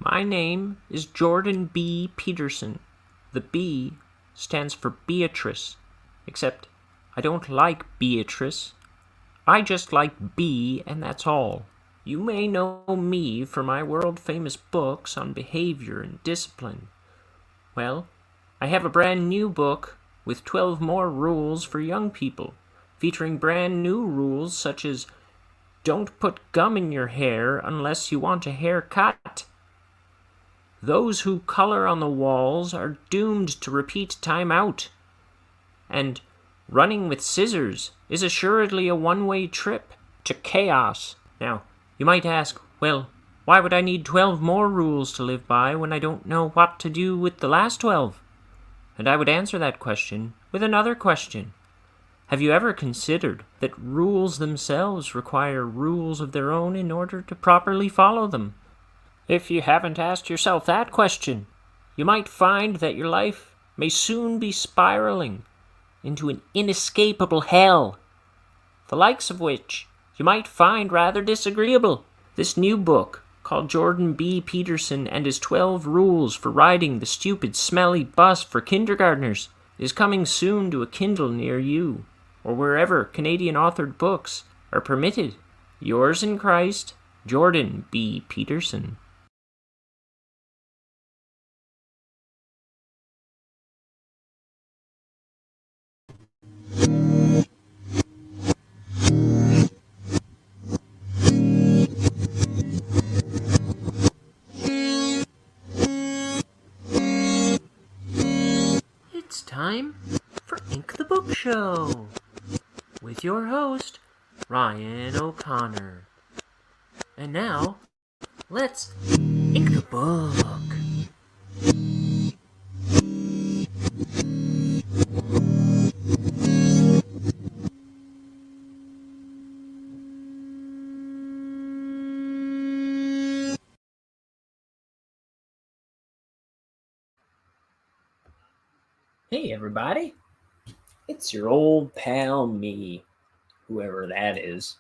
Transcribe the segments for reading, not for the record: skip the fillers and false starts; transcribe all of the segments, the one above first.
My name is Jordan B. Peterson. The B stands for Beatrice, except I don't like Beatrice. I just like B, and that's all. You may know me for my world-famous books on behavior and discipline. Well, I have a brand new book with 12 more rules for young people, featuring brand new rules such as don't put gum in your hair unless you want a haircut. Those who color on the walls are doomed to repeat time out. And running with scissors is assuredly a one-way trip to chaos. Now, you might ask, well, why would I need 12 more rules to live by when I don't know what to do with the last 12? And I would answer that question with another question. Have you ever considered that rules themselves require rules of their own in order to properly follow them? If you haven't asked yourself that question, you might find that your life may soon be spiraling into an inescapable hell, the likes of which you might find rather disagreeable. This new book, called Jordan B. Peterson and His 12 Rules for Riding the Stupid Smelly Bus for Kindergartners, is coming soon to a Kindle near you, or wherever Canadian-authored books are permitted. Yours in Christ, Jordan B. Peterson. It's time for Ink the Book Show with your host, Ryan O'Connor. And now, let's ink the book. Hey everybody, it's your old pal me, whoever that is.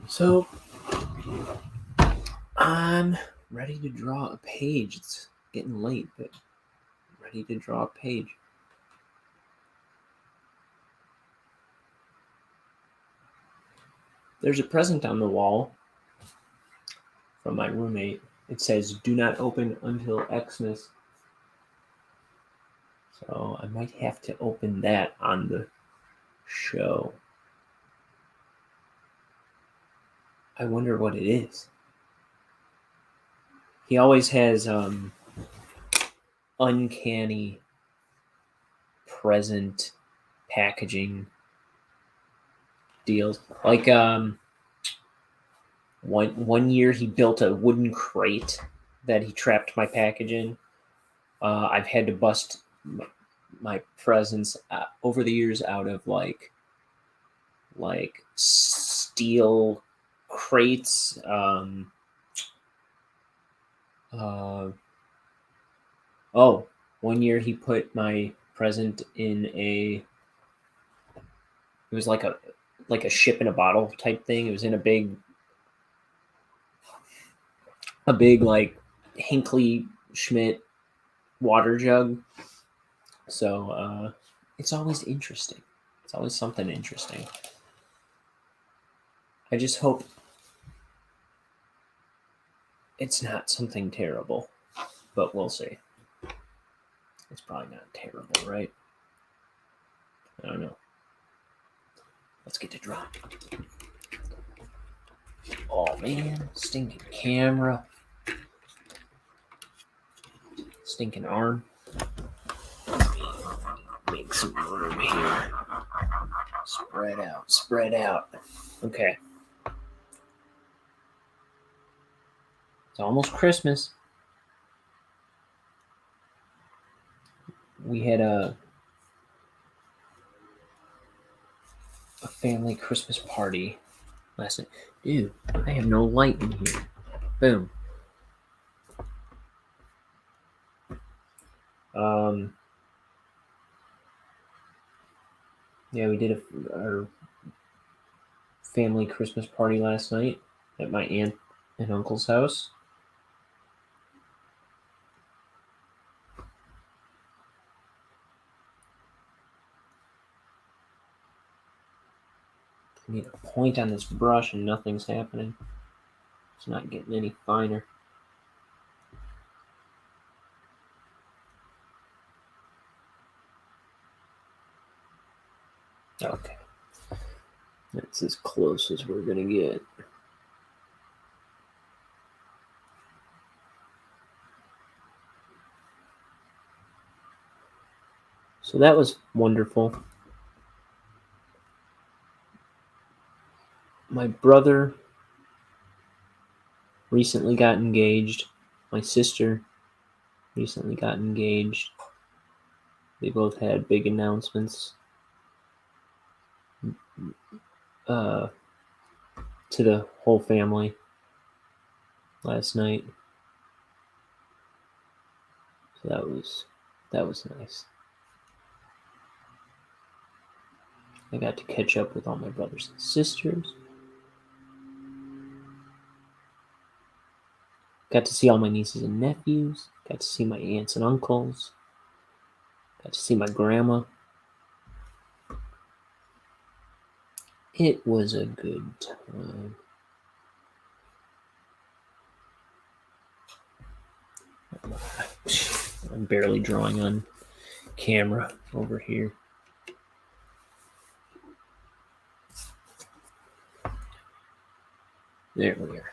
So, I'm ready to draw a page. It's getting late, but I'm ready to draw a page. There's a present on the wall from my roommate. It says, "Do not open until Xmas." So I might have to open that on the show. I wonder what it is. He always has uncanny present packaging deals. Like one year he built a wooden crate that he trapped my package in. I've had to bust my presents over the years out of like steel crates. One year he put my present in it was like a ship in a bottle type thing. It was in a big like Hinkley Schmidt water jug. So it's always interesting. It's always something interesting. I just hope it's not something terrible, but we'll see. It's probably not terrible, right? I don't know. Let's get to drawing. Oh man, stinking camera. Stinking arm. Make some room here. Spread out. Okay. It's almost Christmas. We had a family Christmas party last night. Dude, I have no light in here. Boom. Yeah, we did our family Christmas party last night at my aunt and uncle's house. I need a point on this brush and nothing's happening. It's not getting any finer. Okay. That's as close as we're going to get. So that was wonderful. My brother recently got engaged. My sister recently got engaged. They both had big announcements to the whole family last night. So that was nice. I got to catch up with all my brothers and sisters. Got to see all my nieces and nephews. Got to see my aunts and uncles. Got to see my grandma. It was a good time. I'm barely drawing on camera over here. There we are.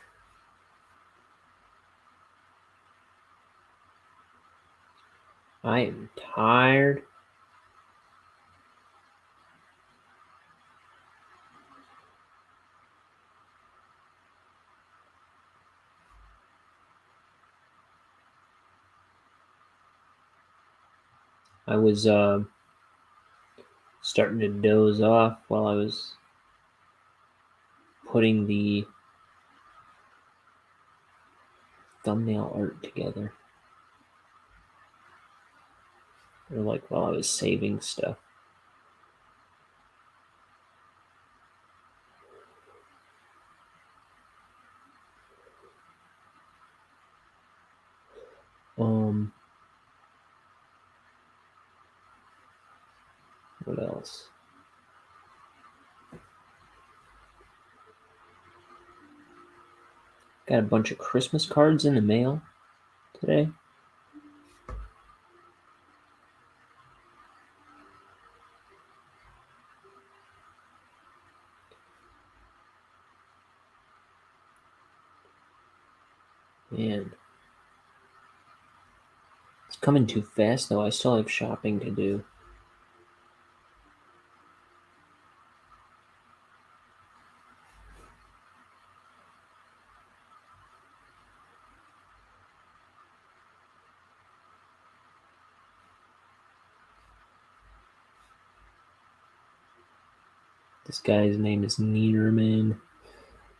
I am tired. I was starting to doze off while I was putting the thumbnail art together. Or like while I was saving stuff. What else? Got a bunch of Christmas cards in the mail today. Man. It's coming too fast though. I still have shopping to do. This guy's name is Niederman.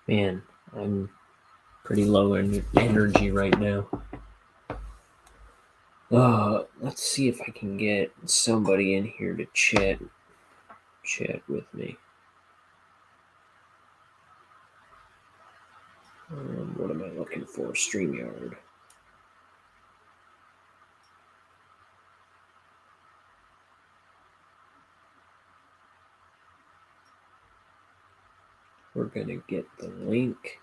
Man, I'm pretty low in energy right now. Let's see if I can get somebody in here to chat with me. What am I looking for? StreamYard. We're gonna get the link.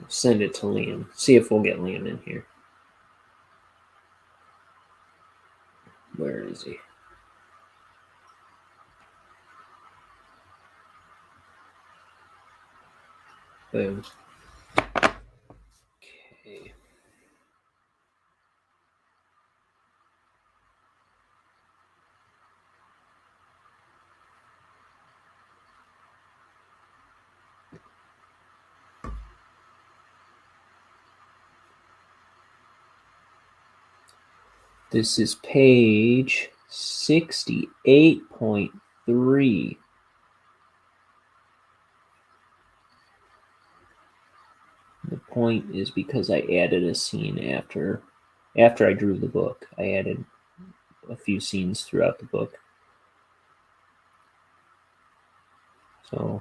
Send it to Liam. See if we'll get Liam in here. Where is he? Boom. Okay. This is page 68.3. The point is because I added a scene after I drew the book. I added a few scenes throughout the book. So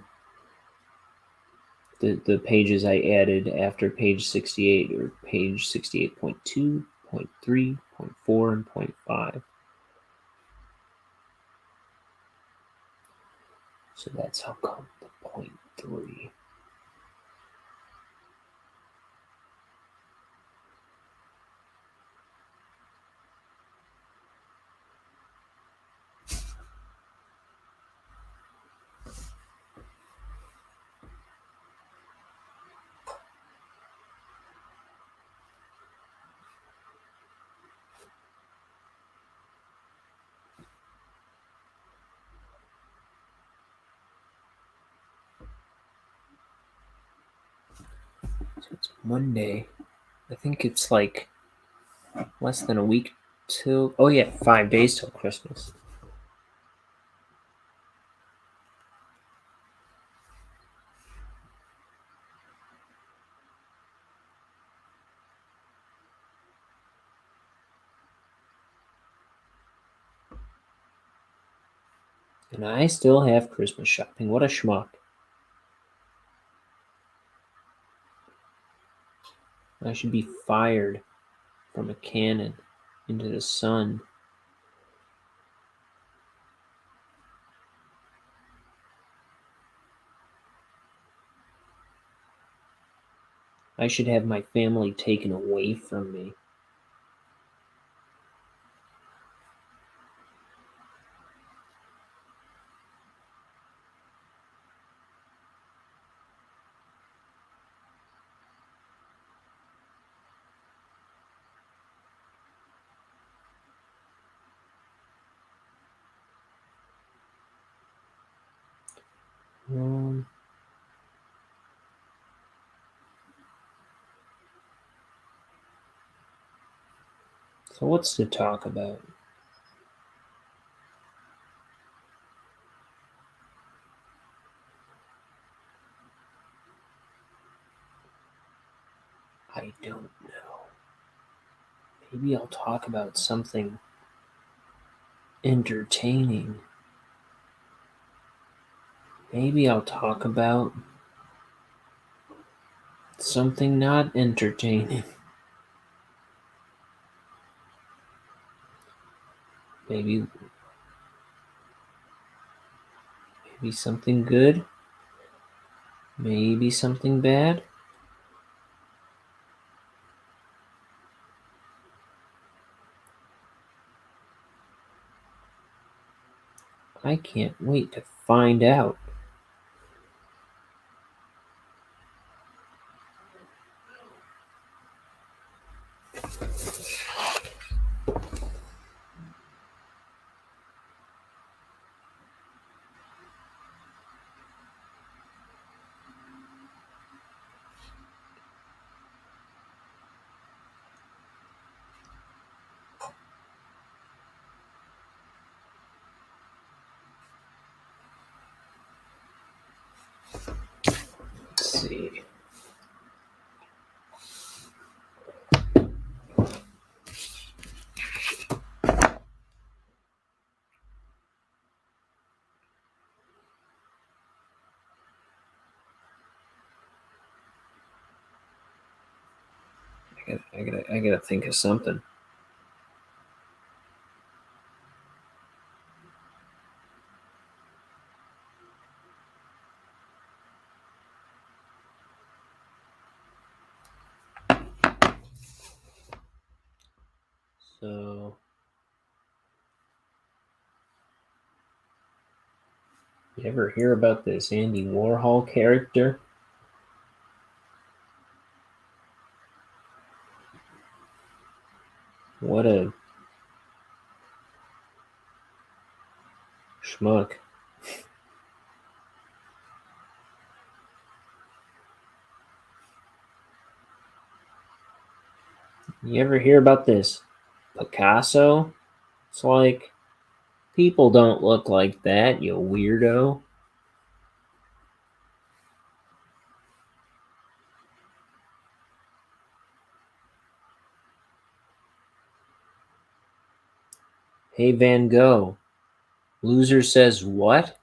the pages I added after page 68 are page 68.2, 0.3, 0.4, and 0.5. So that's how come the 0.3. So it's Monday. I think it's like less than a week till... Oh yeah, 5 days till Christmas. And I still have Christmas shopping. What a schmuck. I should be fired from a cannon into the sun. I should have my family taken away from me. So what's to talk about? I don't know. Maybe I'll talk about something entertaining. Maybe I'll talk about something not entertaining. Maybe something good. Maybe something bad. I can't wait to find out. Let's see. I gotta think of something. So, you ever hear about this Andy Warhol character? What a schmuck. You ever hear about this Picasso? It's like, people don't look like that, you weirdo. Hey, Van Gogh. Loser says what?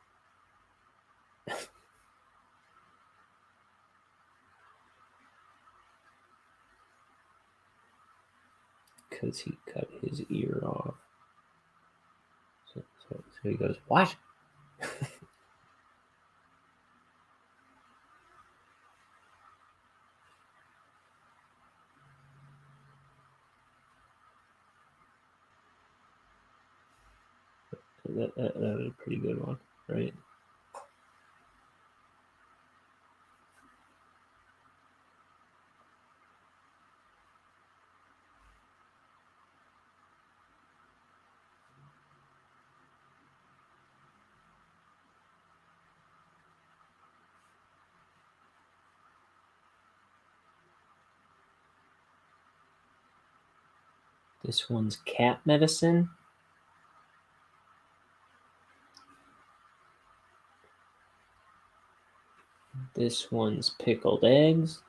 Because he cut his ear off. So he goes, what? that was a pretty good one, right? This one's cat medicine. This one's pickled eggs.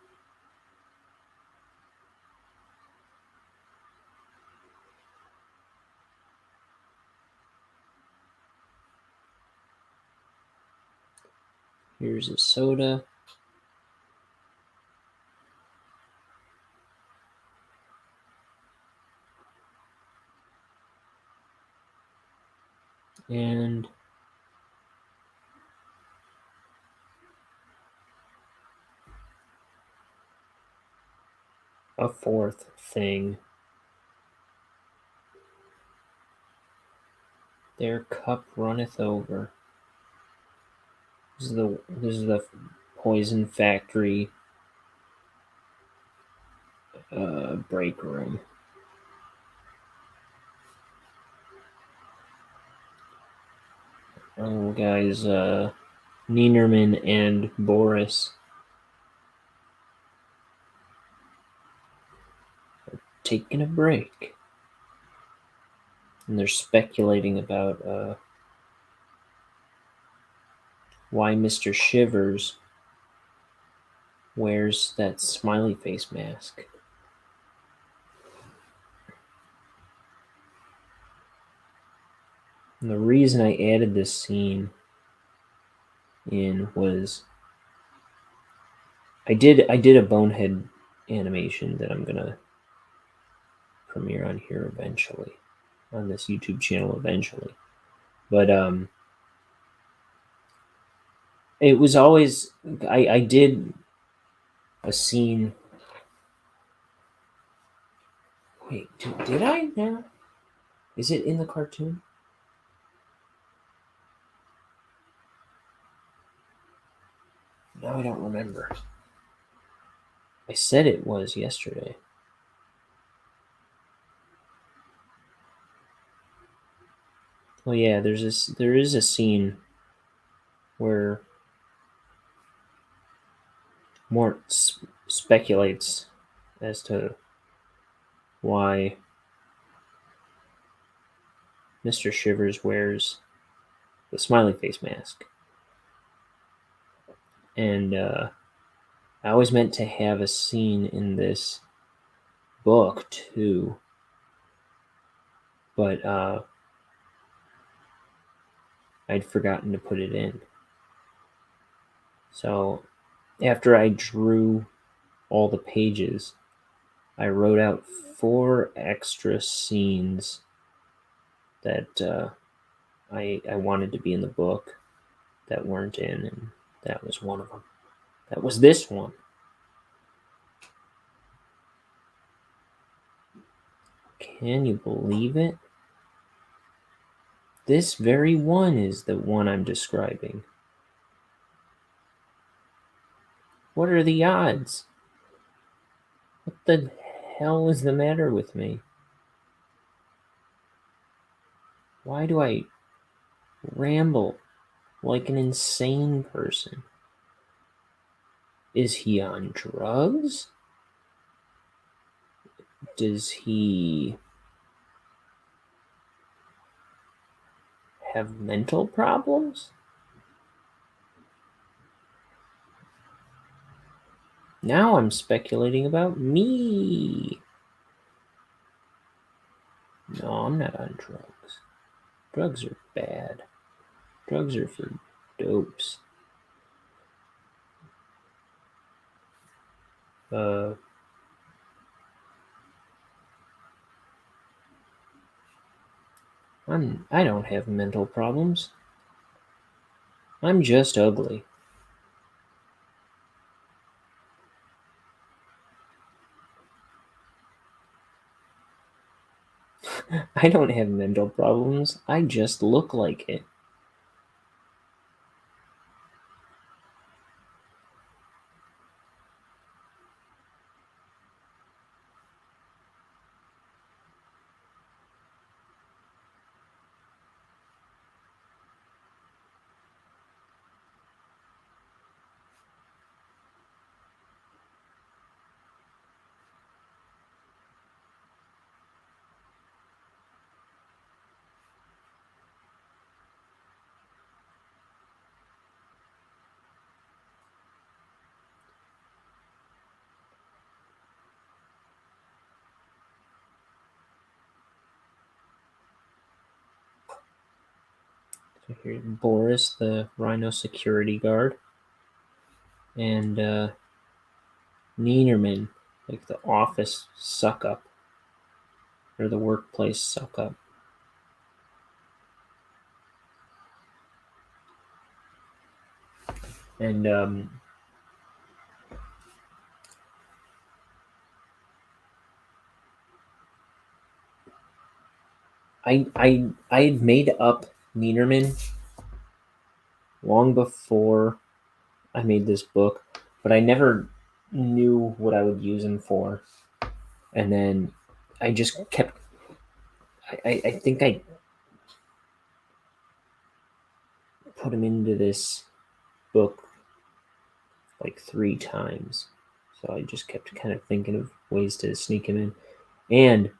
Here's a soda. And a fourth thing. Their cup runneth over. This is the poison factory break room. Oh, guys, Neinerman and Boris are taking a break. And they're speculating about why Mr. Shivers wears that smiley face mask. And the reason I added this scene in was I did a Bonehead animation that I'm gonna premiere on here eventually, on this YouTube channel eventually. But it was always I did a scene. Wait, did I now? Is it in the cartoon? No, I don't remember. I said it was yesterday. Well, yeah, there is a scene where Mort speculates as to why Mr. Shivers wears the smiley face mask. And I always meant to have a scene in this book too, but I'd forgotten to put it in. So after I drew all the pages, I wrote out 4 extra scenes that I wanted to be in the book that weren't in, and that was one of them. That was this one. Can you believe it? This very one is the one I'm describing. What are the odds? What the hell is the matter with me? Why do I ramble like an insane person? Is he on drugs? Does he have mental problems? Now I'm speculating about me. No, I'm not on drugs. Drugs are bad. Drugs are for dopes. I don't have mental problems. I'm just ugly. I don't have mental problems. I just look like it. So here's Boris, the Rhino security guard, and Neenerman, like the office suck up, or the workplace suck up. And I had made up Neenerman long before I made this book, but I never knew what I would use him for. And then I just kept. I think I put him into this book like 3 times. So I just kept kind of thinking of ways to sneak him in. And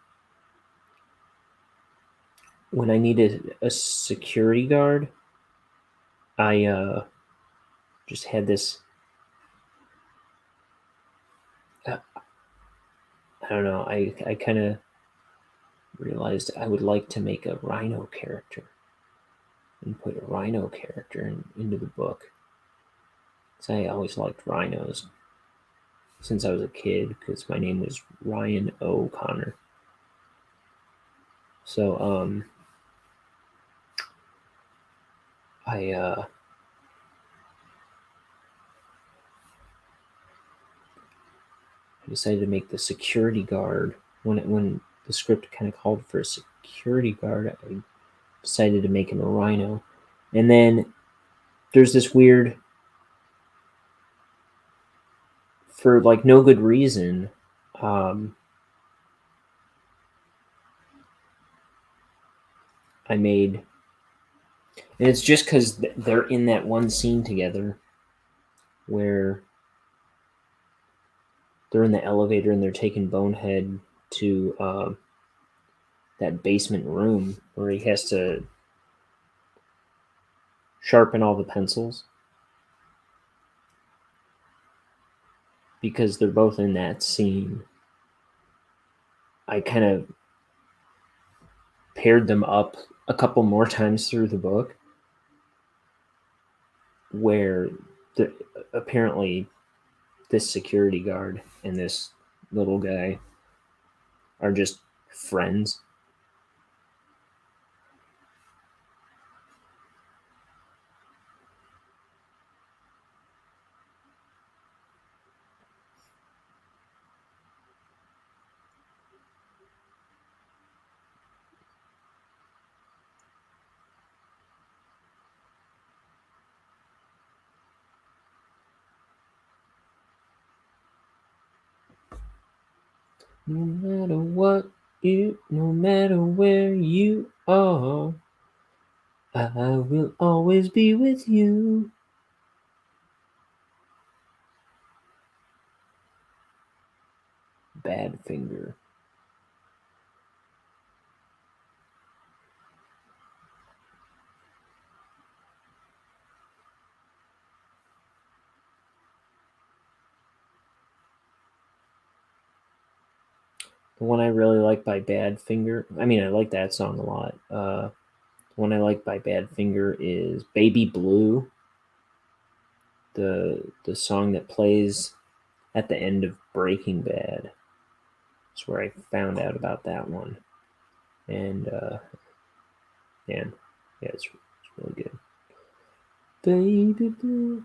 when I needed a security guard, I just had this. I don't know. I kind of realized I would like to make a rhino character and put a rhino character into the book. Because I always liked rhinos since I was a kid, because my name was Ryan O'Connor. So I decided to make the security guard when the script kind of called for a security guard. I decided to make him a rhino, and then there's this weird, for like no good reason. I made, and it's just because they're in that one scene together where they're in the elevator and they're taking Bonehead to that basement room where he has to sharpen all the pencils, because they're both in that scene. I kind of paired them up a couple more times through the book, where apparently this security guard and this little guy are just friends. No matter what no matter where you are, I will always be with you. Badfinger. The one I really like by Badfinger, I mean, I like that song a lot. The one I like by Badfinger is Baby Blue, the song that plays at the end of Breaking Bad. That's where I found out about that one. And man, yeah, it's really good. Baby Blue.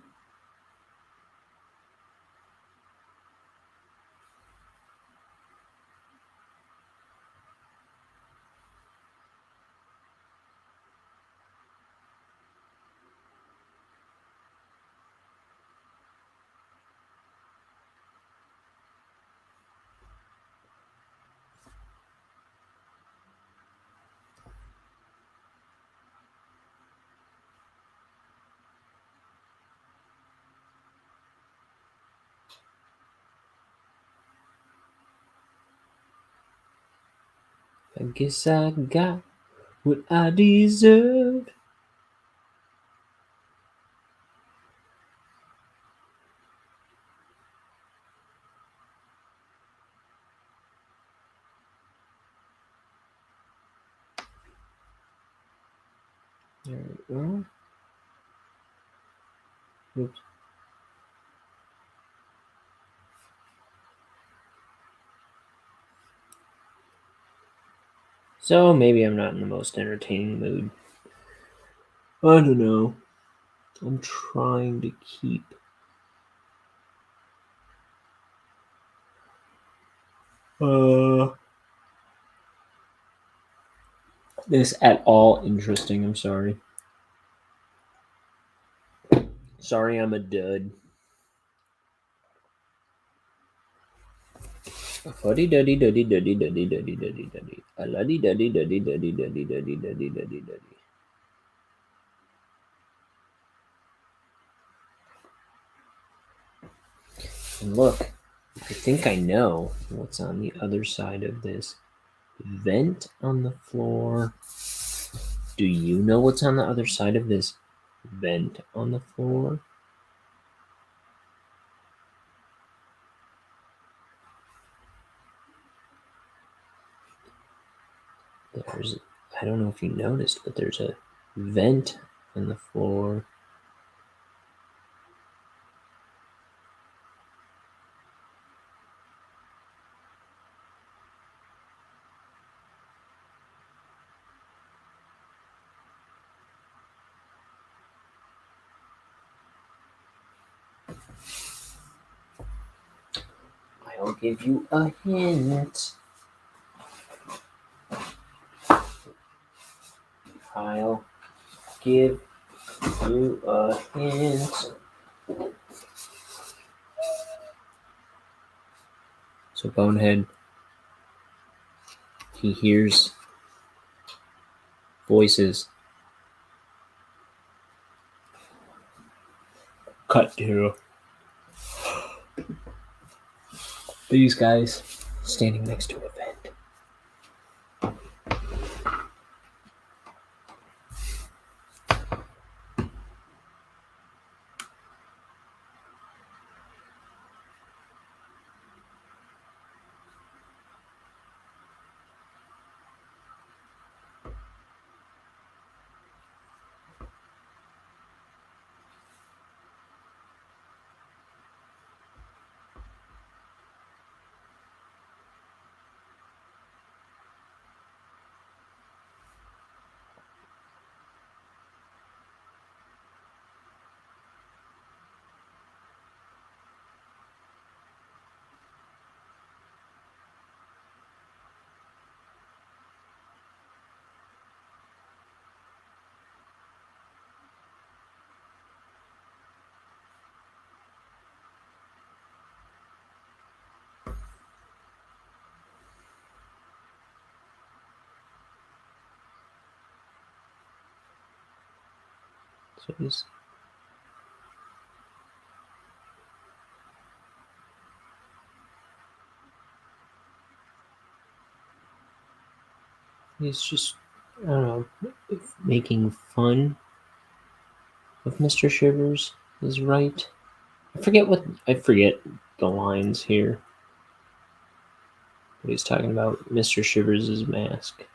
I guess I got what I deserved. There we go. Oops. So maybe I'm not in the most entertaining mood. I don't know. I'm trying to keep this at all interesting. I'm sorry. Sorry, I'm a dud. Fuddy duddy duddy duddy duddy duddy duddy duddy. A luddy duddy duddy duddy duddy duddy duddy duddy duddy. And look, I think I know what's on the other side of this vent on the floor. Do you know what's on the other side of this vent on the floor? I don't know if you noticed, but there's a vent on the floor. I'll give you a hint. I'll give you a hint. So Bonehead, he hears voices. Cut to these guys standing next to a vent. So he's just, I don't know, making fun of Mr. Shivers is right. I forget the lines here. But he's talking about Mr. Shivers' mask.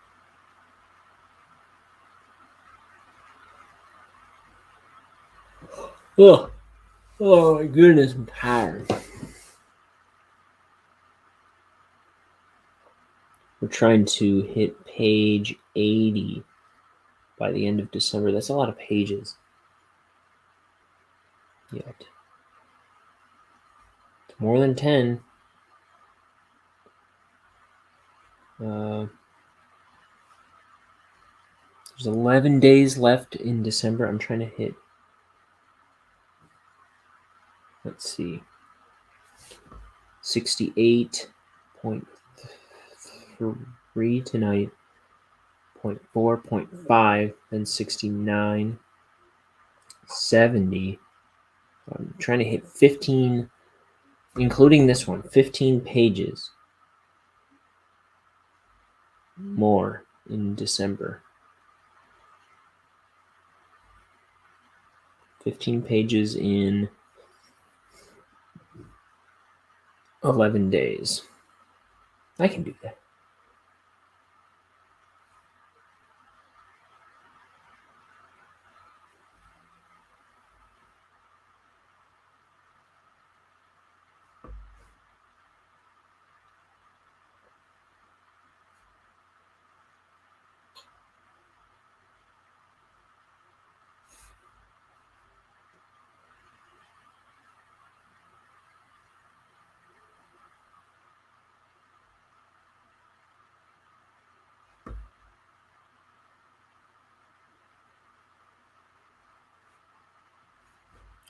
Oh my goodness, I'm tired. We're trying to hit page 80 by the end of December. That's a lot of pages. Yet. It's more than 10. There's 11 days left in December. I'm trying to hit, let's see, 68.3 tonight, 0.4, 0.5, then 69, 70. I'm trying to hit 15, including this one, 15 pages more in December. 15 pages in 11 days. I can do that.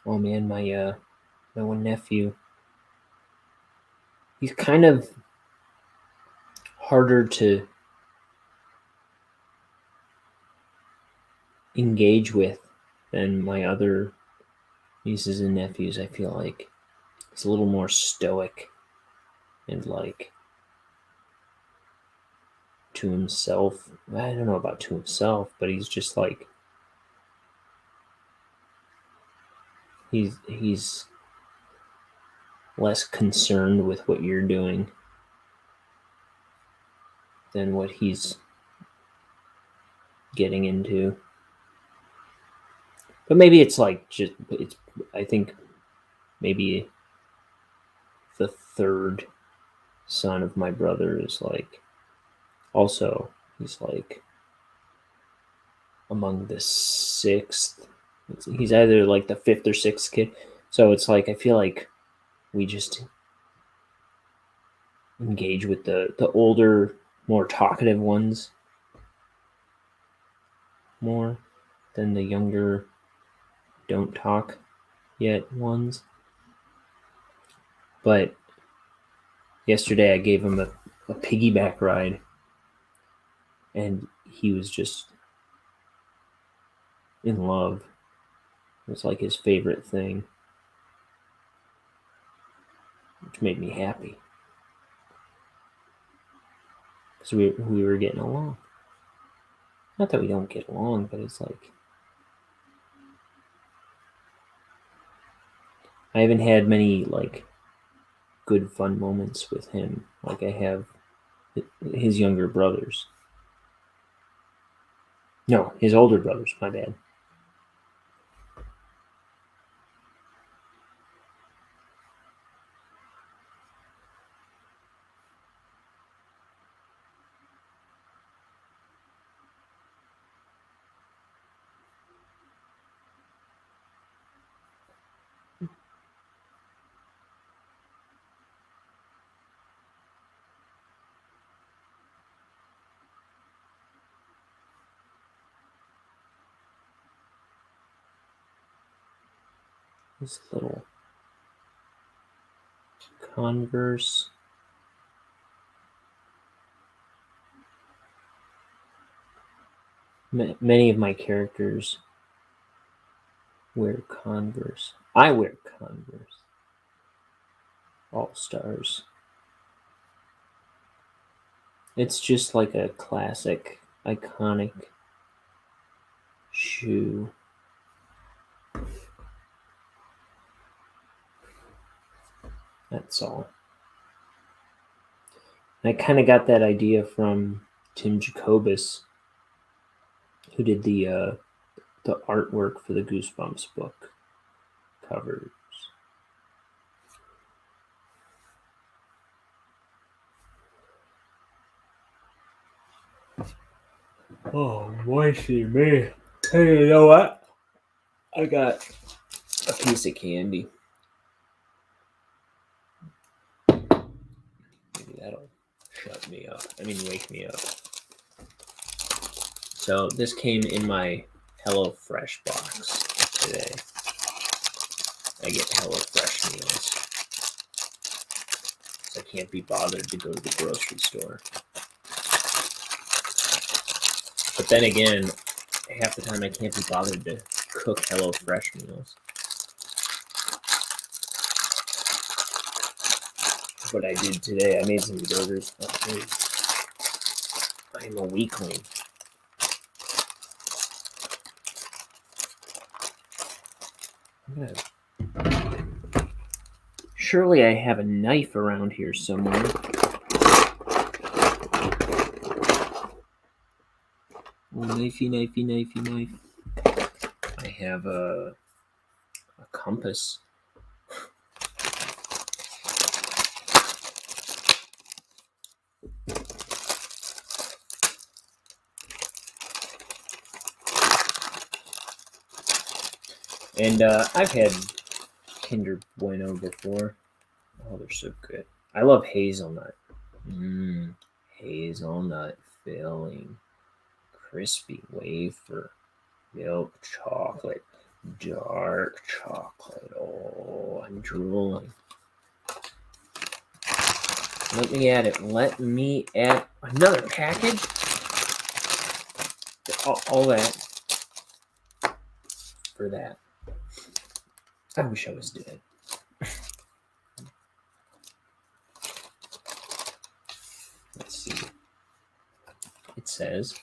Oh man, my one nephew, he's kind of harder to engage with than my other nieces and nephews. I feel like he's a little more stoic and like to himself. I don't know about to himself, but he's just like he's less concerned with what you're doing than what he's getting into. But maybe it's like I think maybe the third son of my brother is like also he's like among the sixth. He's either like the fifth or sixth kid. So it's like I feel like we just engage with the older, more talkative ones more than the younger, don't talk yet ones. But yesterday I gave him a piggyback ride, and he was just in love. It was like his favorite thing, which made me happy because we were getting along. Not that we don't get along, but it's like I haven't had many like good fun moments with him like I have his younger brothers. No, his older brothers, my bad. This little Converse. Many of my characters wear Converse. I wear Converse. All Stars. It's just like a classic, iconic shoe. That's all. I kind of got that idea from Tim Jacobus, who did the artwork for the Goosebumps book covers. Oh, moisty me. Hey, you know what? I got a piece of candy. Maybe that'll shut me up. I mean, wake me up. So this came in my HelloFresh box today. I get HelloFresh meals. So I can't be bothered to go to the grocery store. But then again, half the time I can't be bothered to cook HelloFresh meals. What I did today, I made some burgers. I I'm a weakling. Surely I have a knife around here somewhere. Oh, knifey, knifey, knifey, knife. I have a compass. And I've had Kinder Bueno before. Oh, they're so good. I love hazelnut. Hazelnut filling. Crispy wafer. Milk chocolate. Dark chocolate. Oh, I'm drooling. Let me add it. Let me add another package. All that for that. I wish I was dead. Let's see. It says,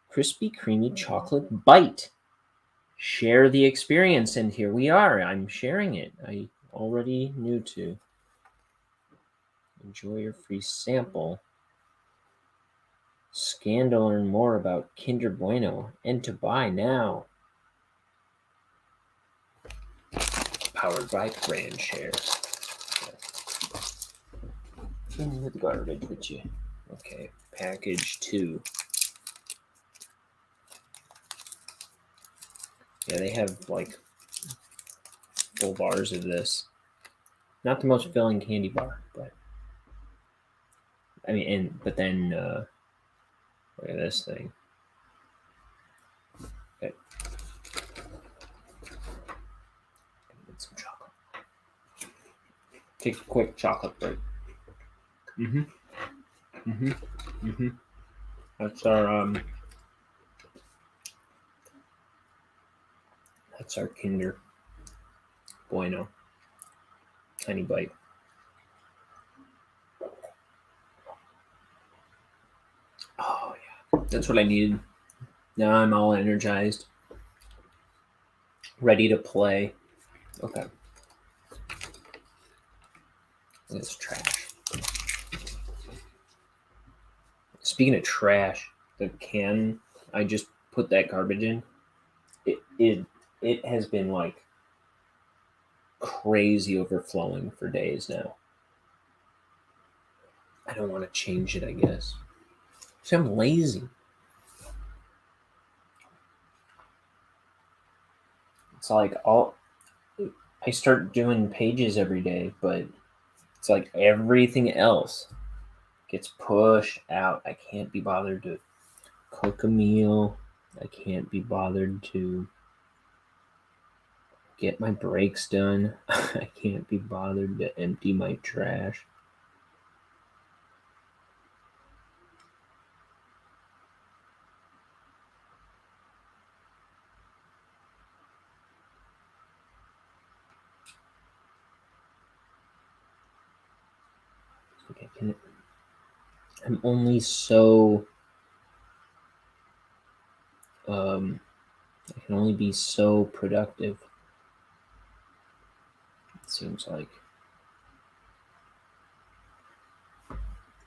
crispy, creamy chocolate bite. Share the experience. And here we are. I'm sharing it. I already knew to. Enjoy your free sample. Scan to learn more about Kinder Bueno and to buy now. Powered by Brand Share. With garbage with you. Okay, package 2. Yeah, they have like full bars of this. Not the most filling candy bar, but I mean, but then look at this thing. Okay. Get some chocolate. Take a quick chocolate break. That's our Kinder Bueno. Tiny bite. Oh yeah, that's what I needed. Now I'm all energized, ready to play. Okay. It's trash. Speaking of trash, the can I just put that garbage in, it has been like crazy overflowing for days now. I don't want to change it, I guess. See, I'm lazy. It's like I start doing pages every day, but it's like everything else gets pushed out. I can't be bothered to cook a meal. I can't be bothered to get my breaks done. I can't be bothered to empty my trash. Okay, I'm only so I can only be so productive, it seems like.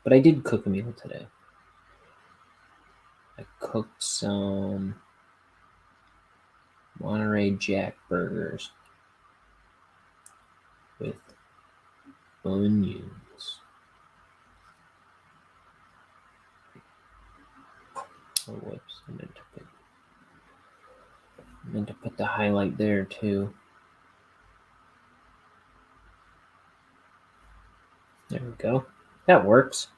But I did cook a meal today. I cooked some Monterey Jack burgers with onions. Oh, whoops. I meant to put the highlight there too. There we go. That works.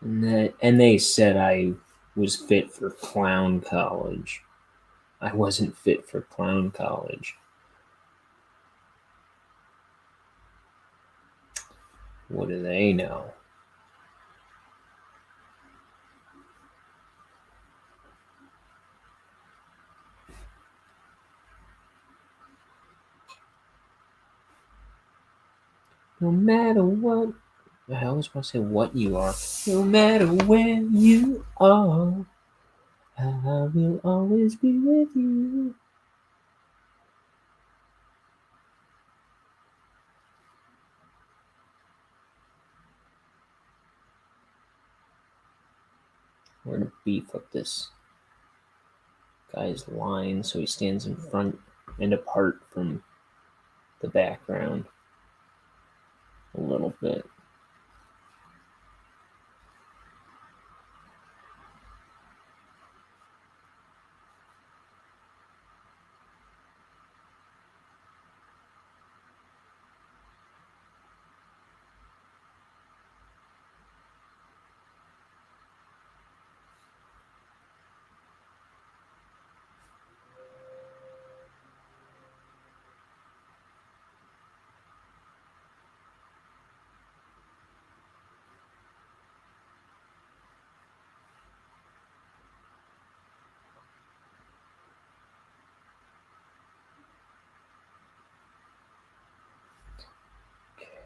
And they said I was fit for clown college. I wasn't fit for clown college. What do they know? No matter what. I always want to say what you are. No matter where you are, I will always be with you. We're going to beef up this guy's line so he stands in front and apart from the background a little bit.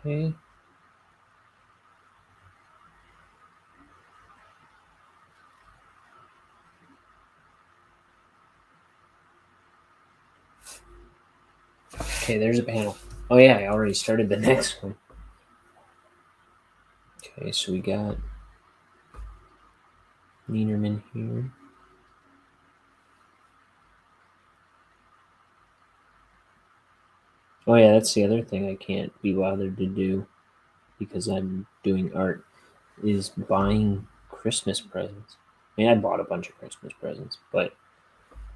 Okay. Okay, there's a panel. Oh yeah, I already started the next one. Okay, so we got Neinerman here. Oh yeah, that's the other thing I can't be bothered to do because I'm doing art is buying Christmas presents. I mean, I bought a bunch of Christmas presents, but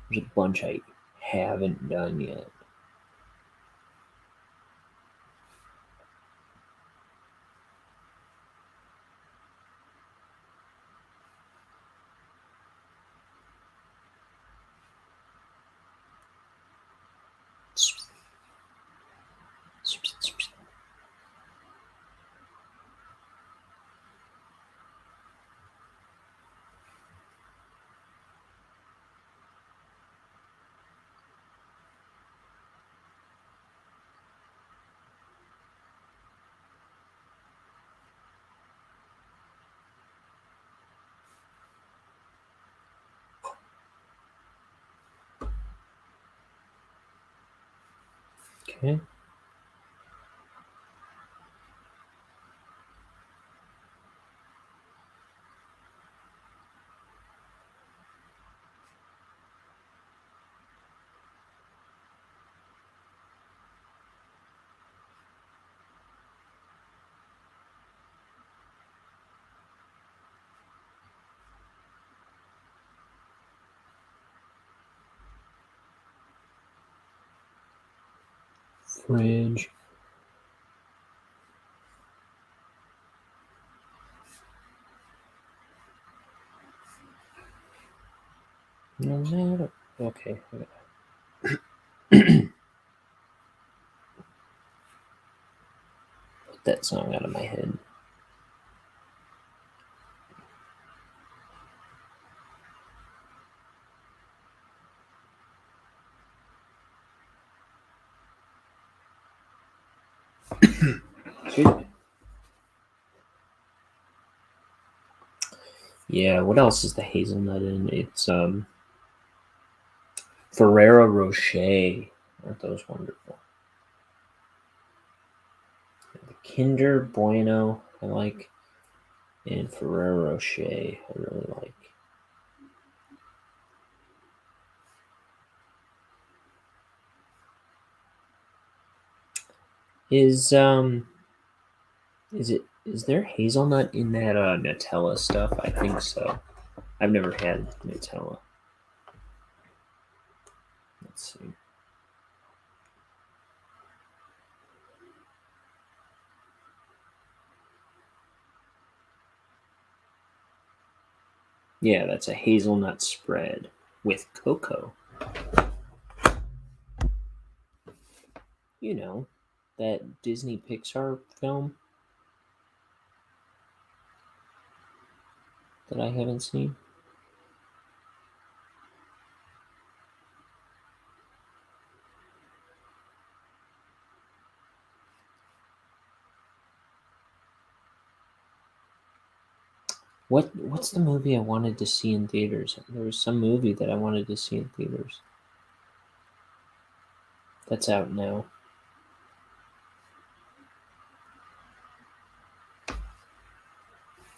there's a bunch I haven't done yet. Okay. Fridge. No matter. Okay. Put that song out of my head. Excuse me. Yeah, what else is the hazelnut in? It's Ferrero Rocher. Aren't those wonderful? The Kinder Bueno I like, and Ferrero Rocher I really like. Is there hazelnut in that Nutella stuff? I think so. I've never had Nutella. Let's see. Yeah, that's a hazelnut spread with cocoa. You know, that Disney Pixar film that I haven't seen. What's the movie I wanted to see in theaters? There was some movie that I wanted to see in theaters. That's out now.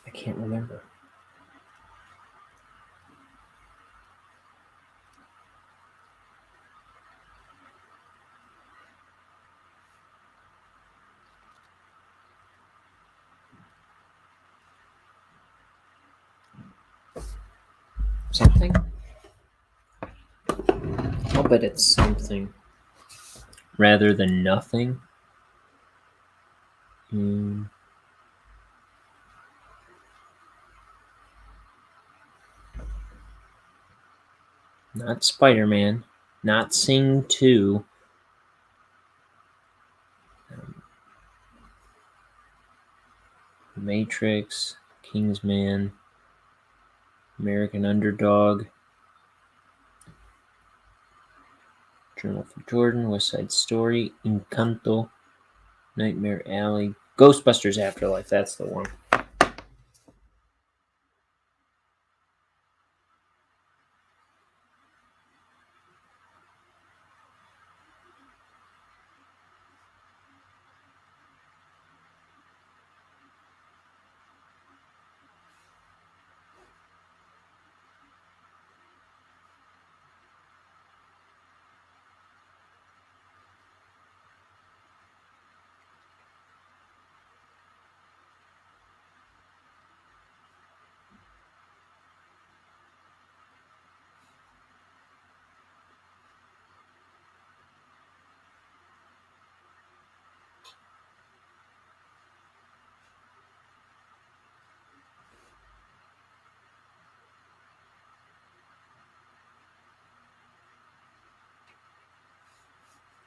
I can't remember. Something? I'll bet it's something. Rather than nothing. Not Spider-Man. Not Sing 2. Matrix. Kingsman. American Underdog. Journal for Jordan. West Side Story. Encanto. Nightmare Alley. Ghostbusters Afterlife. That's the one.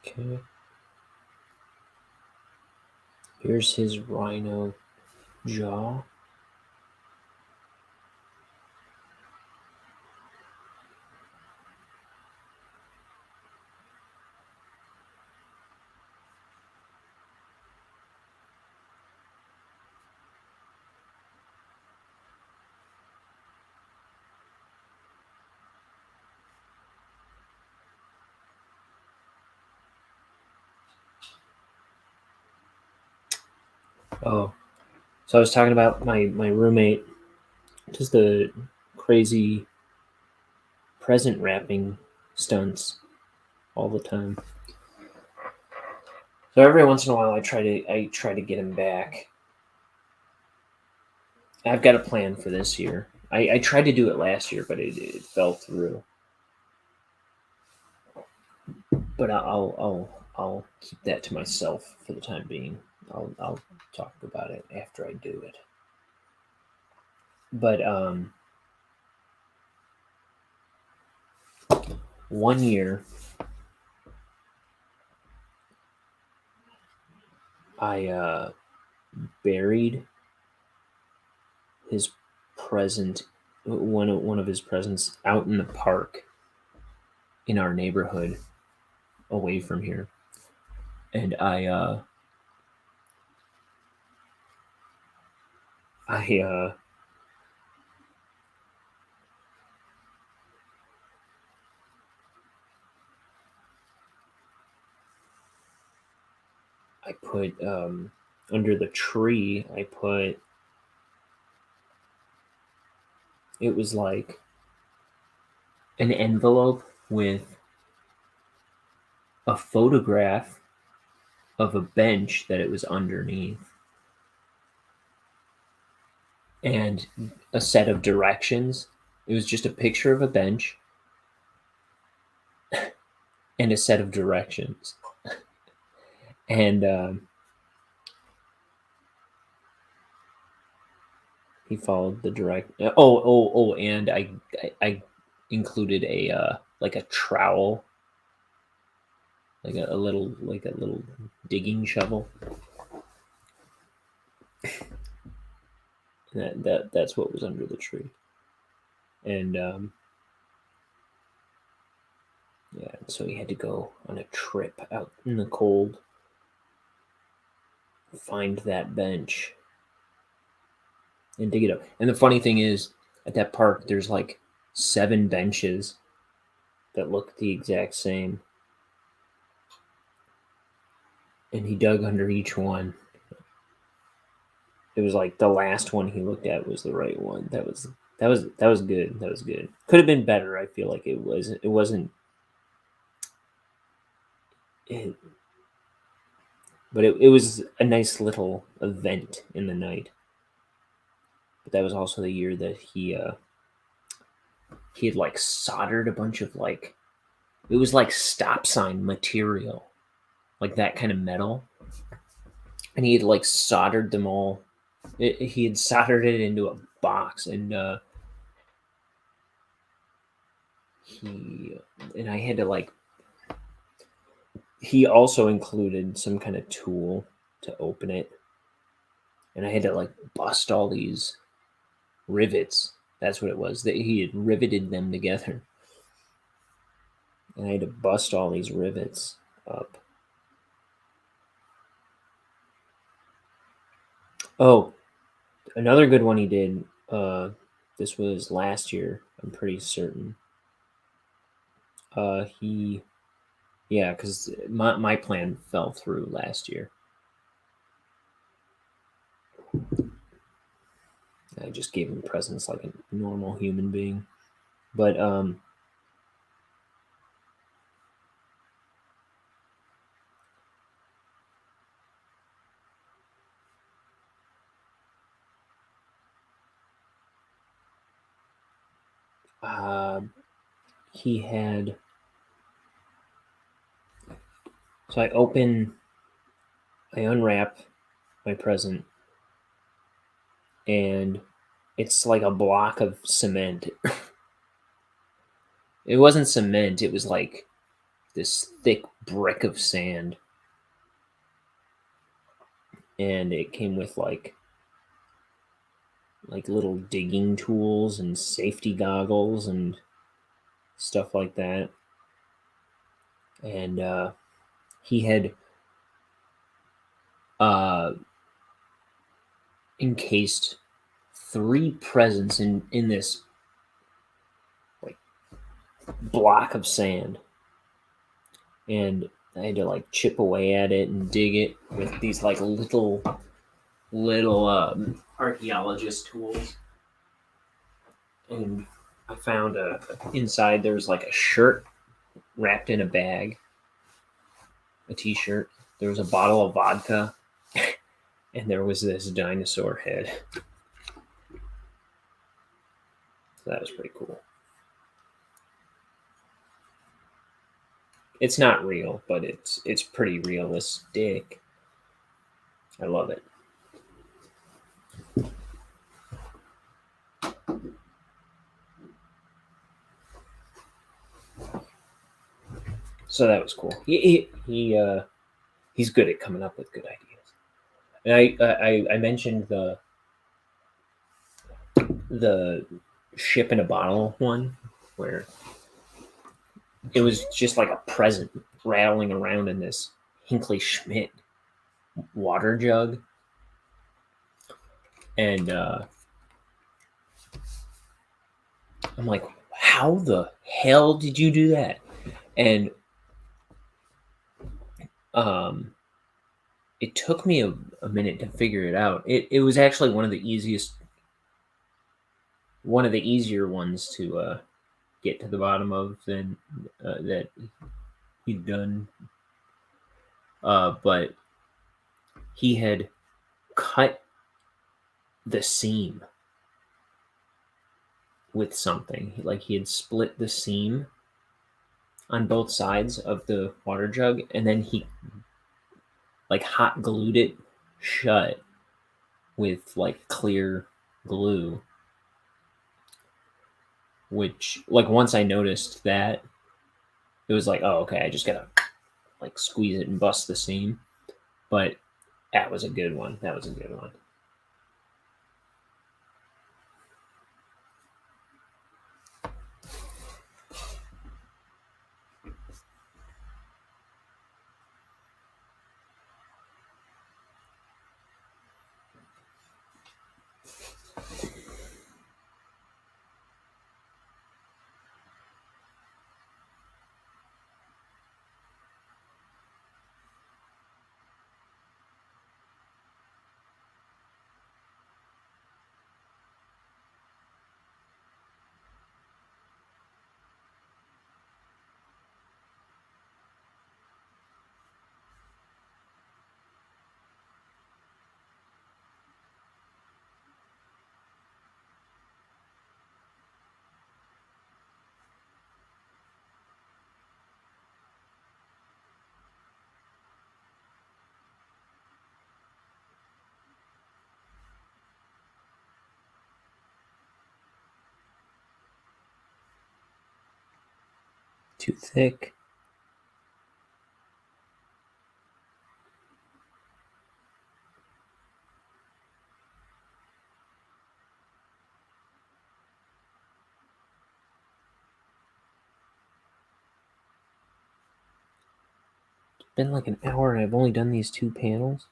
Okay. Here's his rhino jaw. Oh, so I was talking about my roommate, just the crazy present wrapping stunts all the time. So every once in a while, I try to get him back. I've got a plan for this year. I tried to do it last year, but it fell through. But I'll keep that to myself for the time being. I'll talk about it after I do it. But one year I buried his present, one of his presents, out in the park in our neighborhood, away from here, and I put under the tree. I put, it was like an envelope with a photograph of a bench that it was underneath, and a set of directions. It was just a picture of a bench and a set of directions. And he followed the direct. And I included a like a trowel, like a little digging shovel. That's what was under the tree. And yeah, so he had to go on a trip out in the cold, find that bench, and dig it up. And the funny thing is, at that park, there's like 7 benches that look the exact same. And he dug under each one. It was like the last one he looked at was the right one. That was good. That was good. Could have been better. I feel like it was. It wasn't. It, but it was a nice little event in the night. But that was also the year that he had like soldered a bunch of like, it was like stop sign material, like that kind of metal, and he had like soldered them all. He had soldered it into a box, and I had to like. He also included some kind of tool to open it, and I had to like bust all these rivets. That's what it was. That he had riveted them together, and I had to bust all these rivets up. Oh, another good one he did. This was last year. I'm pretty certain. He, yeah, because my plan fell through last year. I just gave him presents like a normal human being, but uh, he had. So I unwrap my present, and it's like a block of cement. It wasn't cement, it was like this thick brick of sand. And it came with like little digging tools and safety goggles and stuff like that. And he had uh, encased 3 presents in this like block of sand, and I had to like chip away at it and dig it with these like little archaeologist tools. And I found inside there's like a shirt wrapped in a bag, a t-shirt. There was a bottle of vodka, and there was this dinosaur head. So that was pretty cool. It's not real, but it's pretty realistic. I love it. So that was cool. He's good at coming up with good ideas. And I mentioned the ship in a bottle one, where it was just like a present rattling around in this Hinkley Schmidt water jug, and I'm like, how the hell did you do that? And it took me a minute to figure it out. It was actually one of the easier ones to get to the bottom of than that he'd done. But he had cut the seam with something. Like he had split the seam on both sides of the water jug, and then he like hot glued it shut with like clear glue. Which, like, once I noticed that, it was like, oh, okay, I just gotta like squeeze it and bust the seam. But that was a good one. That was a good one. too thick. It's been like an hour and I've only done these 2 panels.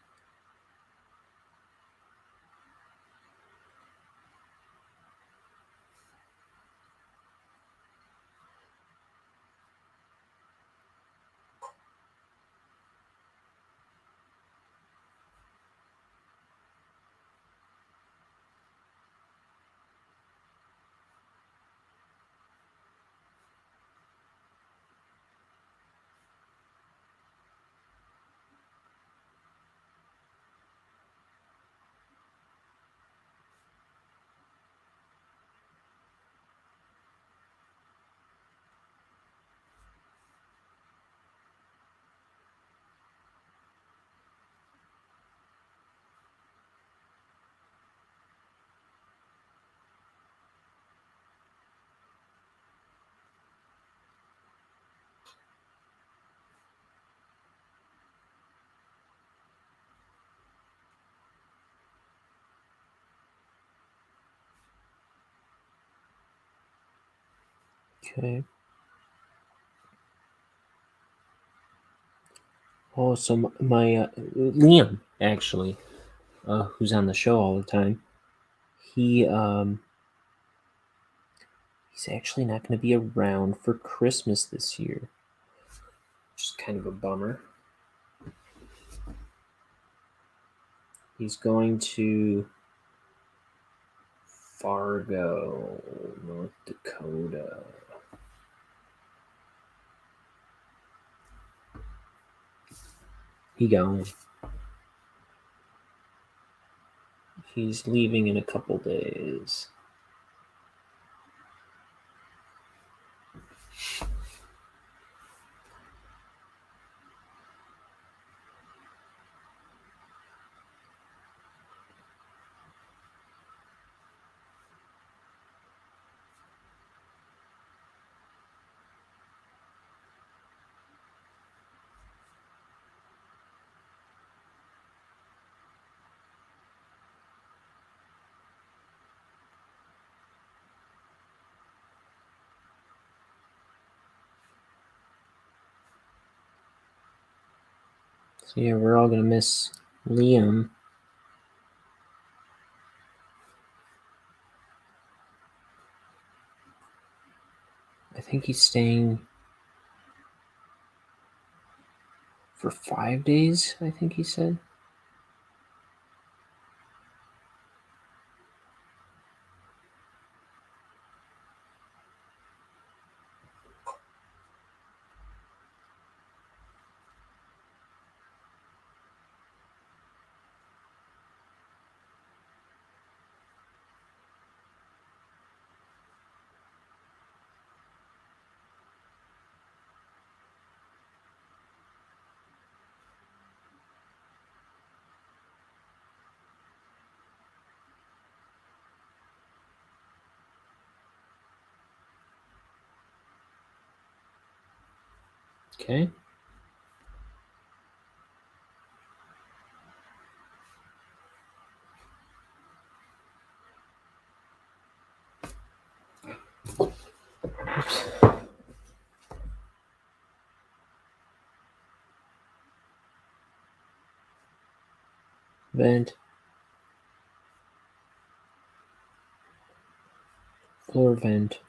Okay. Oh, so my Liam, actually, who's on the show all the time, he's actually not going to be around for Christmas this year, which is kind of a bummer. He's going to Fargo, North Dakota. He gone. He's leaving in a couple days. So yeah, we're all gonna miss Liam. I think he's staying for 5 days, I think he said. Okay. Oops. Vent. Floor vent.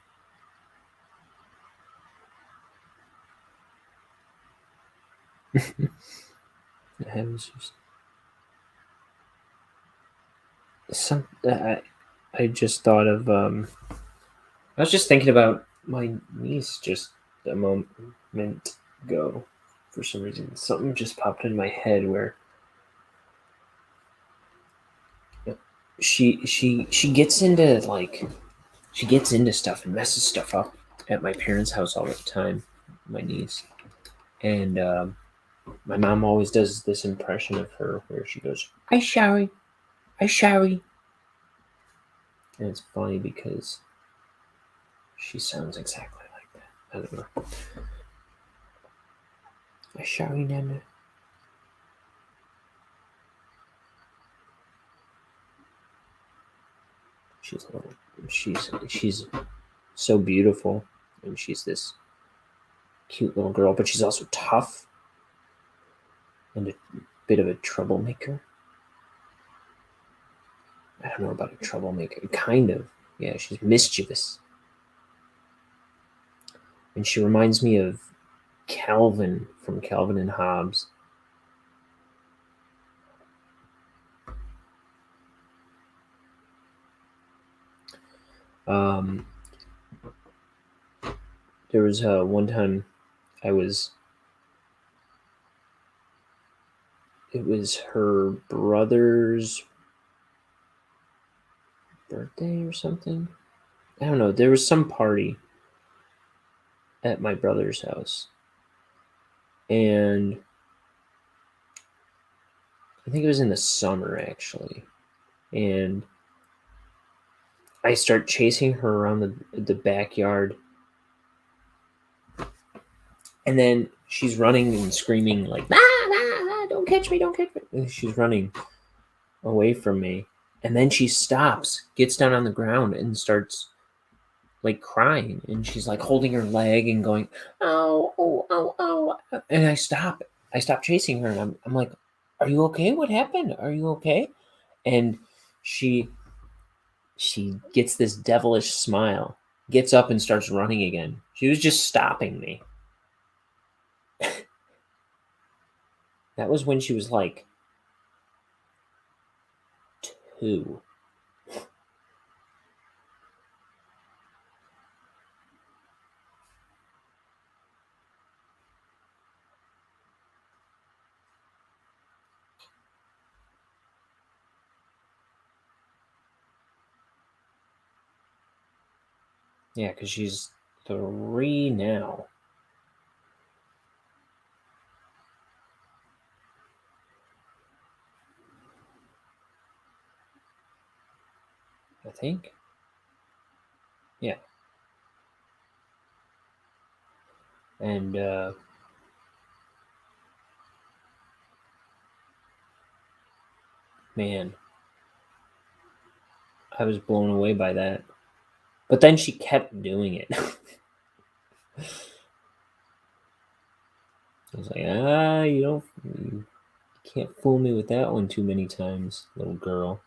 I was just I just thought of I was just thinking about my niece just a moment ago. For some reason, something just popped in my head where she gets into stuff and messes stuff up at my parents' house all the time. My niece, and my mom always does this impression of her where she goes, "I sorry, I sorry," and it's funny because she sounds exactly like that. I don't know. Shouting Nana. She's so beautiful, and she's this cute little girl, but she's also tough and a bit of a troublemaker. I don't know about a troublemaker. Kind of. Yeah, she's mischievous. And she reminds me of Calvin from Calvin and Hobbes. There was one time it was her brother's birthday or something. I don't know. There was some party at my brother's house, and I think it was in the summer actually, and I start chasing her around the backyard, and then she's running and screaming like, ah, ah, ah, don't catch me, don't catch me. And she's running away from me, and then she stops, gets down on the ground, and starts like crying, and she's like holding her leg and going, oh, oh, oh, oh. And I stop chasing her, and I'm like, are you okay? What happened? Are you okay? And she gets this devilish smile, gets up and starts running again. She was just stopping me. That was when she was like 2. Yeah, because she's 3 now. I think. Yeah. And man, I was blown away by that. But then she kept doing it. I was like, you can't fool me with that one too many times, little girl.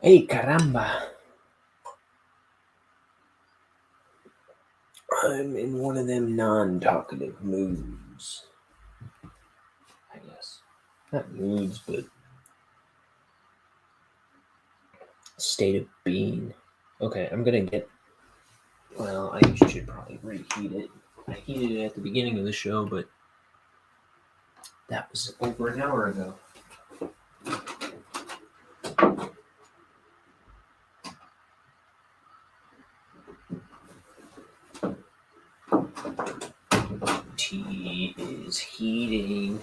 Hey, caramba. I'm in one of them non-talkative moods. I guess. Not moods, but state of being. Okay, I'm gonna get. Well, I should probably reheat it. I heated it at the beginning of the show, but that was over an hour ago. Tea is heating.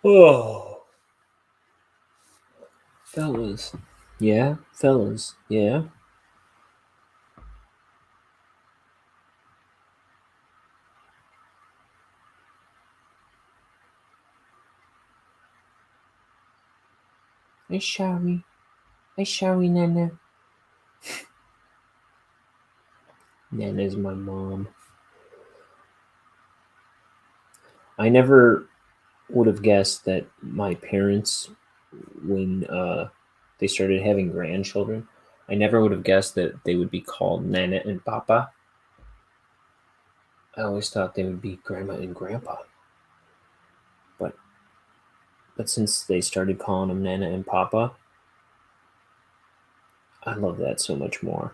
Oh. Fellas. Yeah, fellas. Yeah. I'm sorry, Nana. Nana's my mom. I never would have guessed that my parents, when they started having grandchildren, I never would have guessed that they would be called Nana and Papa. I always thought they would be Grandma and Grandpa. But since they started calling them Nana and Papa, I love that so much more.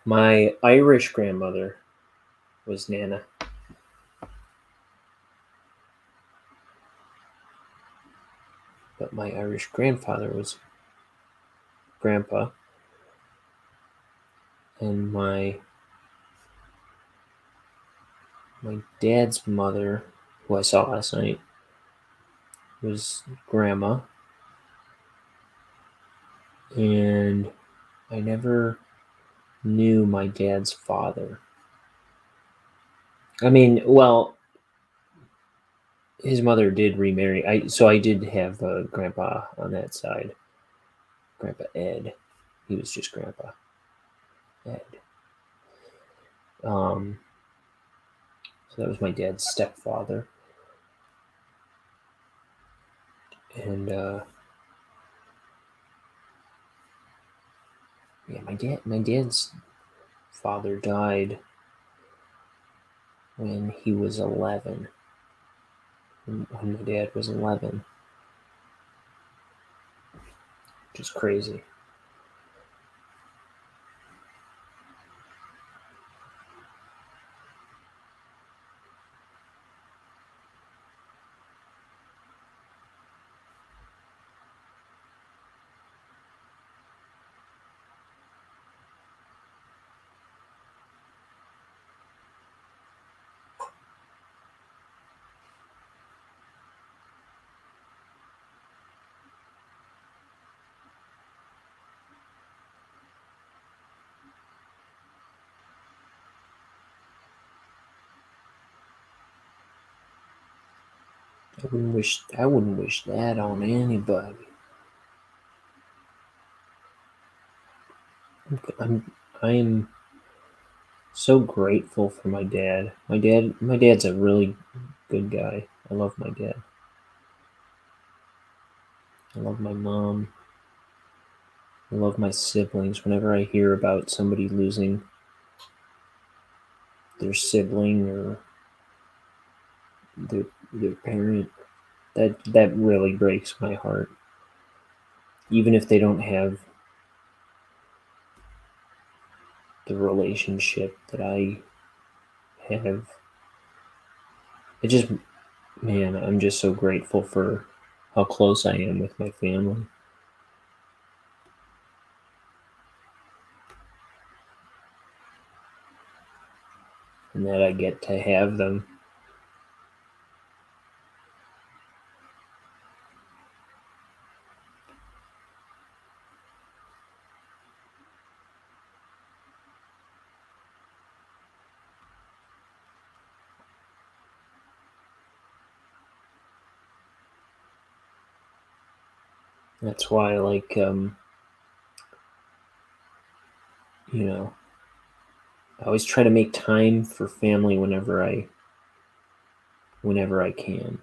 My Irish grandmother was Nana. But my Irish grandfather was Grandpa. And my dad's mother, who I saw last night, was Grandma. And I never knew my dad's father. I mean, well, his mother did remarry. I did have a grandpa on that side. Grandpa Ed. He was just Grandpa Ed. So that was my dad's stepfather. And yeah, my dad's father died when he was 11. When my dad was 11. Which is crazy. I wouldn't wish that on anybody. I'm so grateful for my dad. My dad's a really good guy. I love my dad. I love my mom. I love my siblings. Whenever I hear about somebody losing their sibling or their parent, that really breaks my heart. Even if they don't have the relationship that I have, it just, man, I'm just so grateful for how close I am with my family. And that I get to have them. That's why, like, I always try to make time for family whenever I can.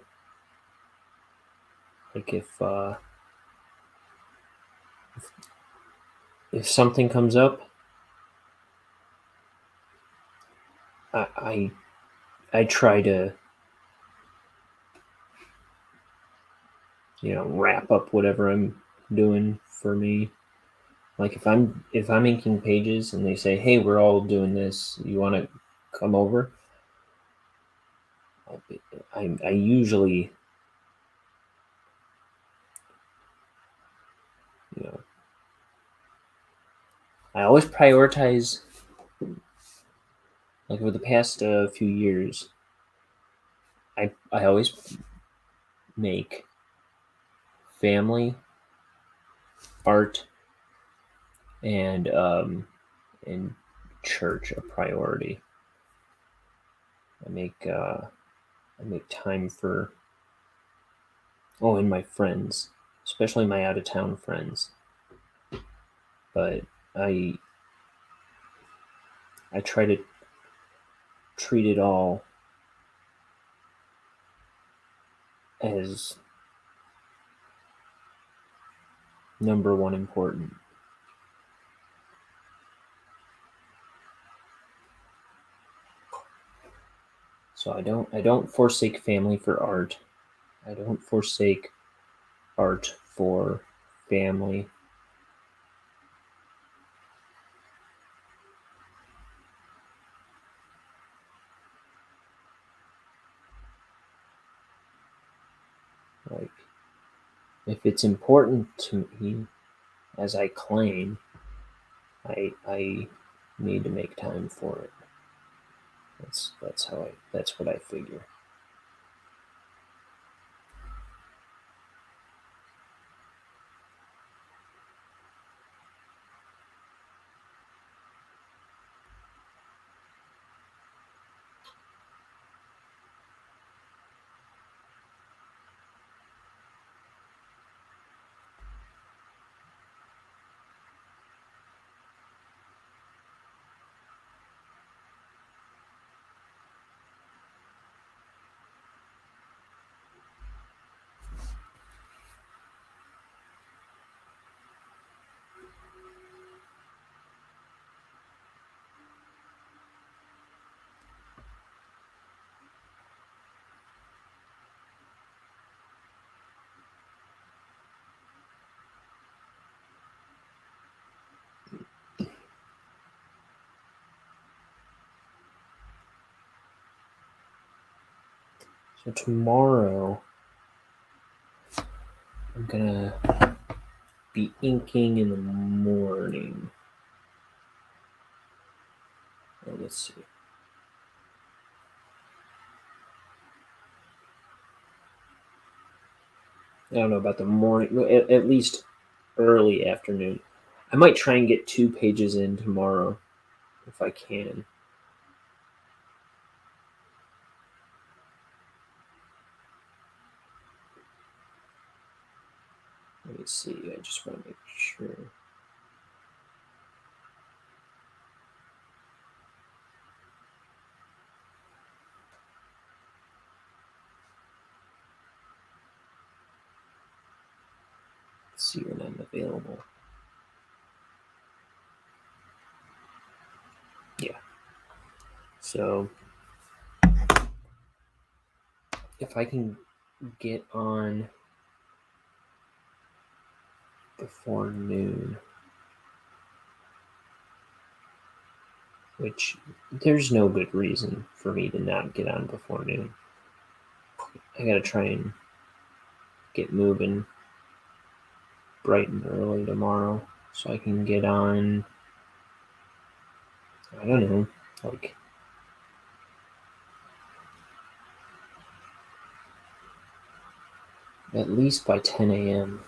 Like if something comes up, I try to wrap up whatever I'm doing for me. Like if I'm inking pages and they say, "Hey, we're all doing this. You want to come over?" I usually, I always prioritize. Like over the past few years, I always make family, art, and and church a priority. I make time for and my friends, especially my out of town friends. But I try to treat it all as number one important. So I don't forsake family for art. I don't forsake art for family. Like, if it's important to me, as I claim, I need to make time for it. That's what I figure. So tomorrow, I'm gonna be inking in the morning. Let's see. I don't know about the morning, at least early afternoon. I might try and get 2 pages in tomorrow if I can. Let me see. I just want to make sure. Let's see when I'm available. Yeah. So if I can get on before noon, which there's no good reason for me to not get on before noon. I gotta try and get moving bright and early tomorrow so I can get on, I don't know, like at least by 10 a.m.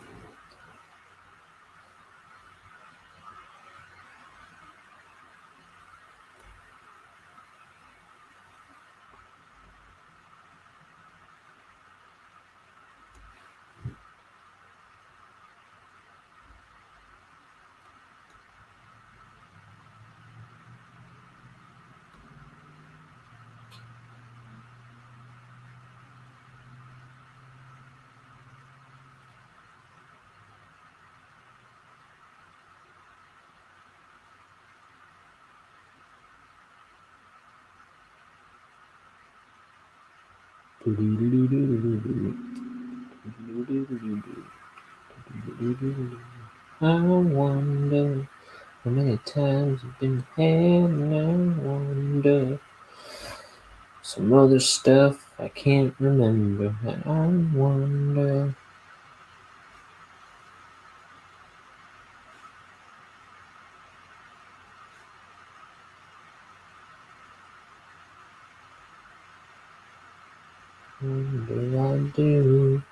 I wonder how many times you've been had, and I wonder some other stuff I can't remember. I wonder. Wonder I do.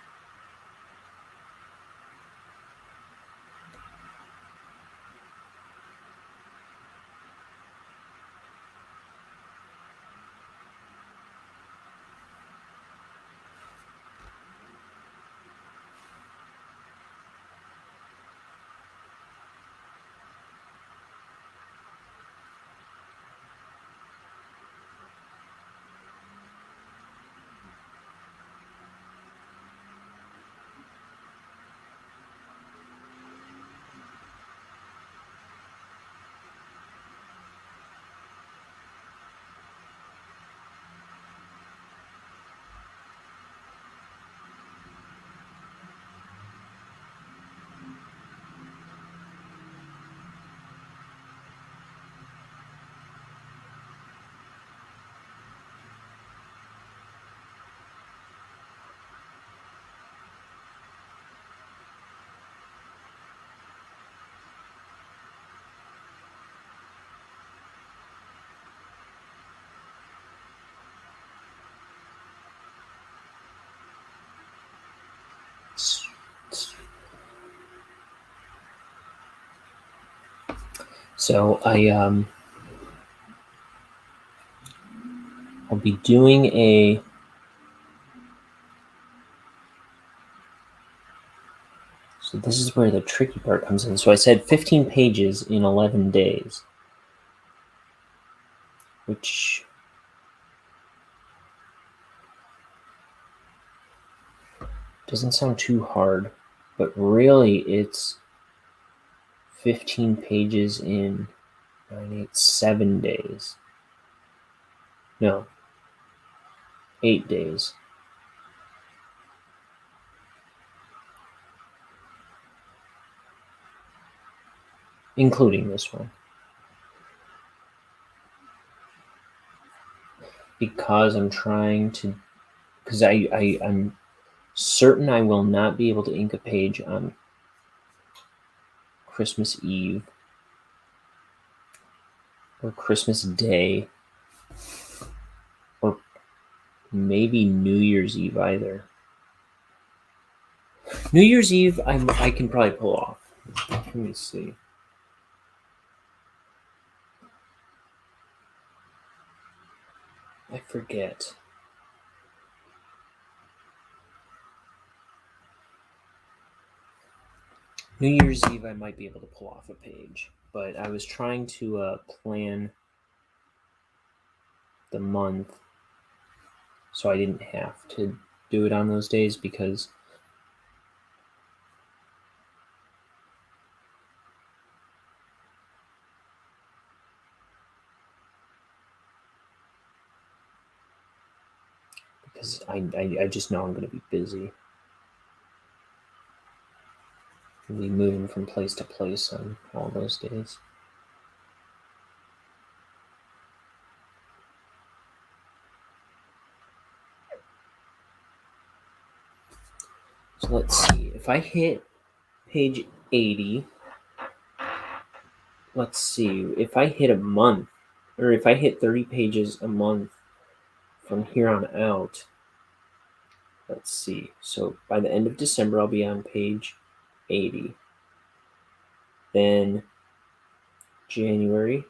So I'll be doing a so this is where the tricky part comes in. So I said 15 pages in 11 days, which doesn't sound too hard, but really it's 15 pages in 7 days. No, 8 days. Including this one. Because I'm trying to, because I'm certain I will not be able to ink a page on Christmas Eve or Christmas Day or maybe New Year's Eve either. New Year's Eve I can probably pull off. Let me see. I forget. New Year's Eve I might be able to pull off a page, but I was trying to plan the month so I didn't have to do it on those days because I just know I'm going to be busy. I'll be moving from place to place on all those days. So let's see. If I hit page 80, let's see. If I hit a month, or if I hit 30 pages a month from here on out, let's see. So by the end of December, I'll be on page 80. Then January,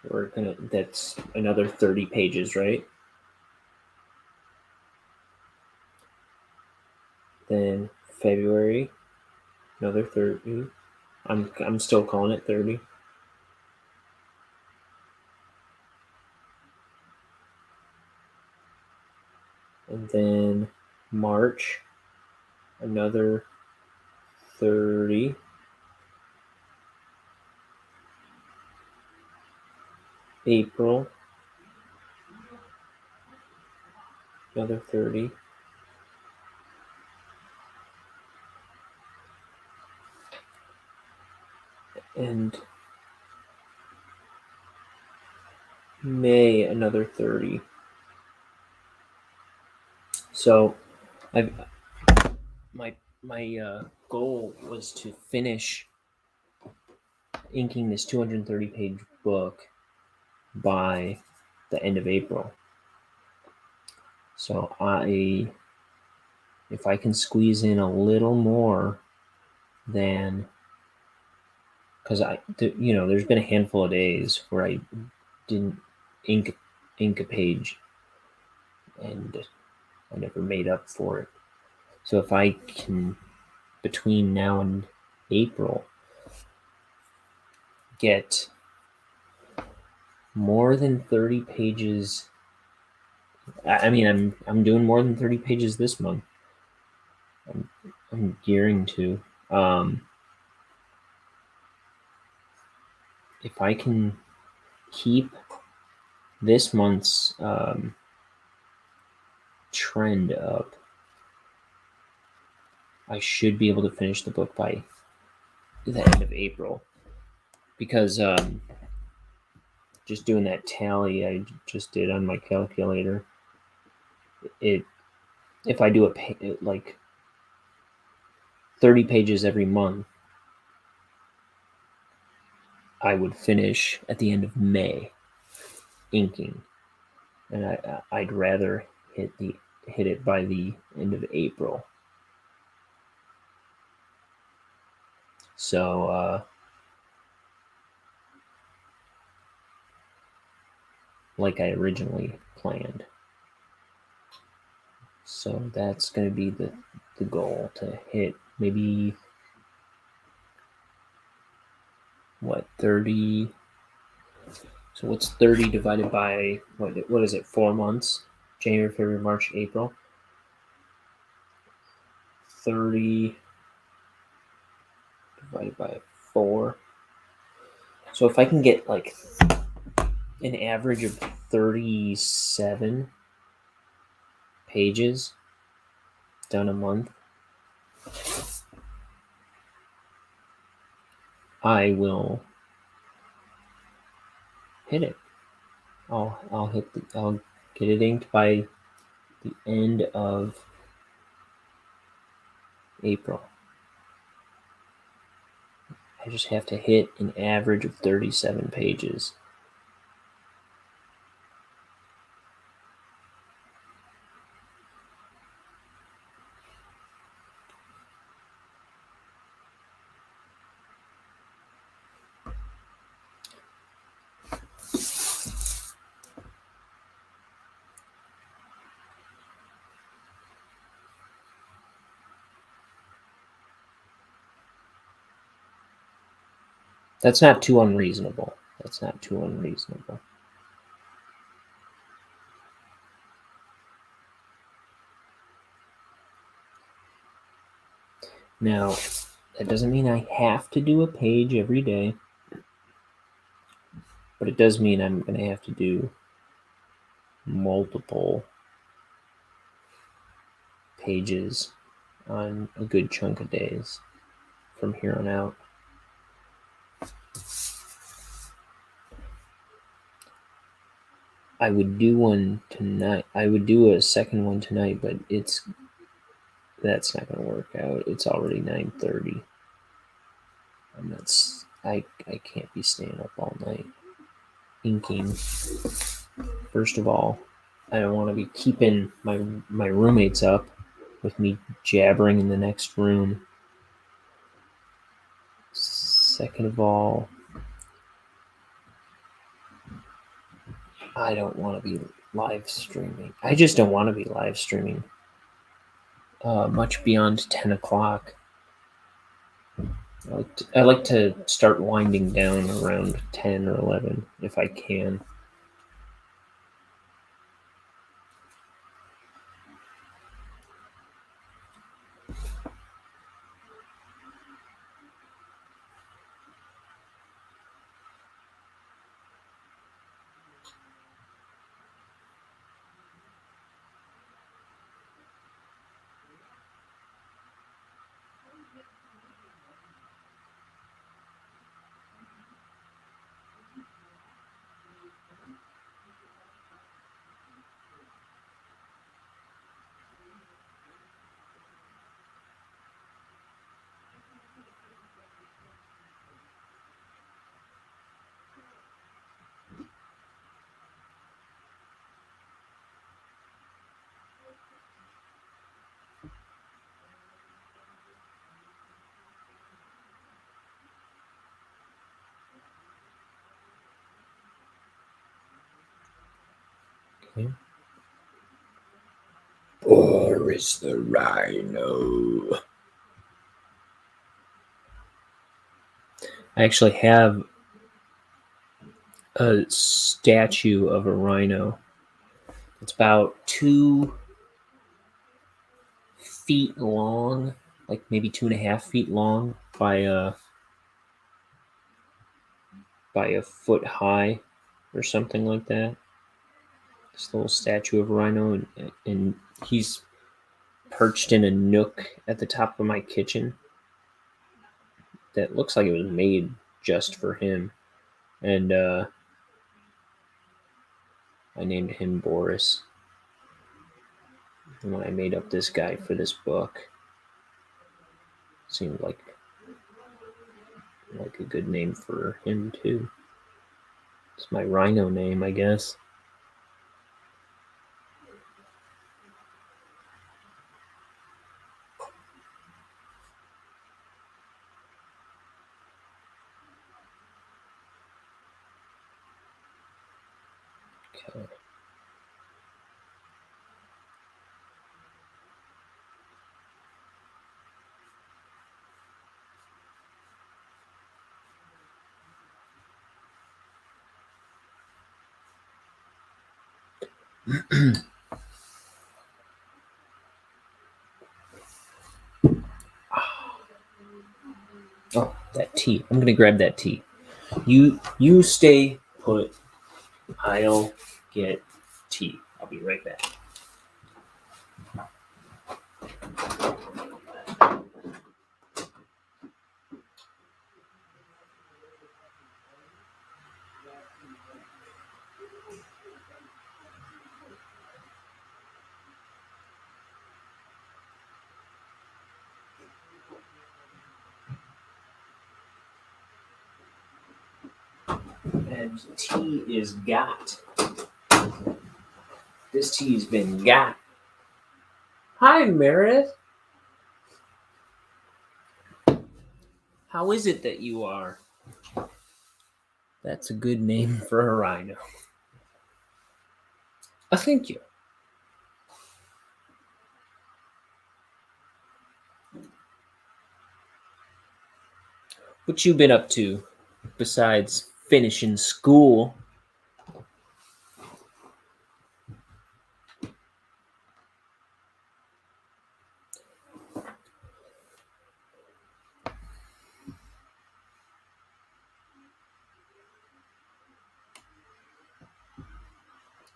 that's another 30 pages, right? Then February, another 30. I'm still calling it 30. And then March, another 30. April, another 30. And May, another 30. So my goal was to finish inking this 230-page book by the end of April. So if I can squeeze in a little more than, because there's been a handful of days where I didn't ink a page and I never made up for it. So if I can, between now and April, get more than 30 pages, I mean, I'm doing more than 30 pages this month. I'm gearing to. If I can keep this month's trend up, I should be able to finish the book by the end of April. Because just doing that tally I just did on my calculator, if I do like 30 pages every month, I would finish at the end of May inking, and I'd rather hit it by the end of April. So like I originally planned. So that's going to be the goal, to hit maybe, 30. So what's 30 divided by, what is it, 4 months? January, February, March, April. 30 divided by 4. So if I can get like an average of 37 pages done a month, I will hit it. I'll get it inked by the end of April. I just have to hit an average of 37 pages. That's not too unreasonable. Now, that doesn't mean I have to do a page every day, but it does mean I'm going to have to do multiple pages on a good chunk of days from here on out. I would do one tonight. I would do a second one tonight, but that's not going to work out. It's already 9:30. I can't be staying up all night inking. First of all, I don't want to be keeping my roommates up with me jabbering in the next room. Second of all, I don't want to be live streaming. I just don't want to be live streaming much beyond 10 o'clock. I like to start winding down around 10 or 11 if I can. Okay. Boris the Rhino. I actually have a statue of a rhino. It's about 2 feet long, like maybe 2.5 feet long by a foot high or something like that. This little statue of a rhino, and he's perched in a nook at the top of my kitchen that looks like it was made just for him. And I named him Boris. And when I made up this guy for this book, it seemed like a good name for him too. It's my rhino name, I guess. Okay. Oh, that tea. I'm gonna grab that tea. You stay put. I'll get tea. I'll be right back. And tea is got. This tea's been got. Hi, Meredith. How is it that you are? That's a good name for a rhino. Thank you. What you been up to besides finishing school?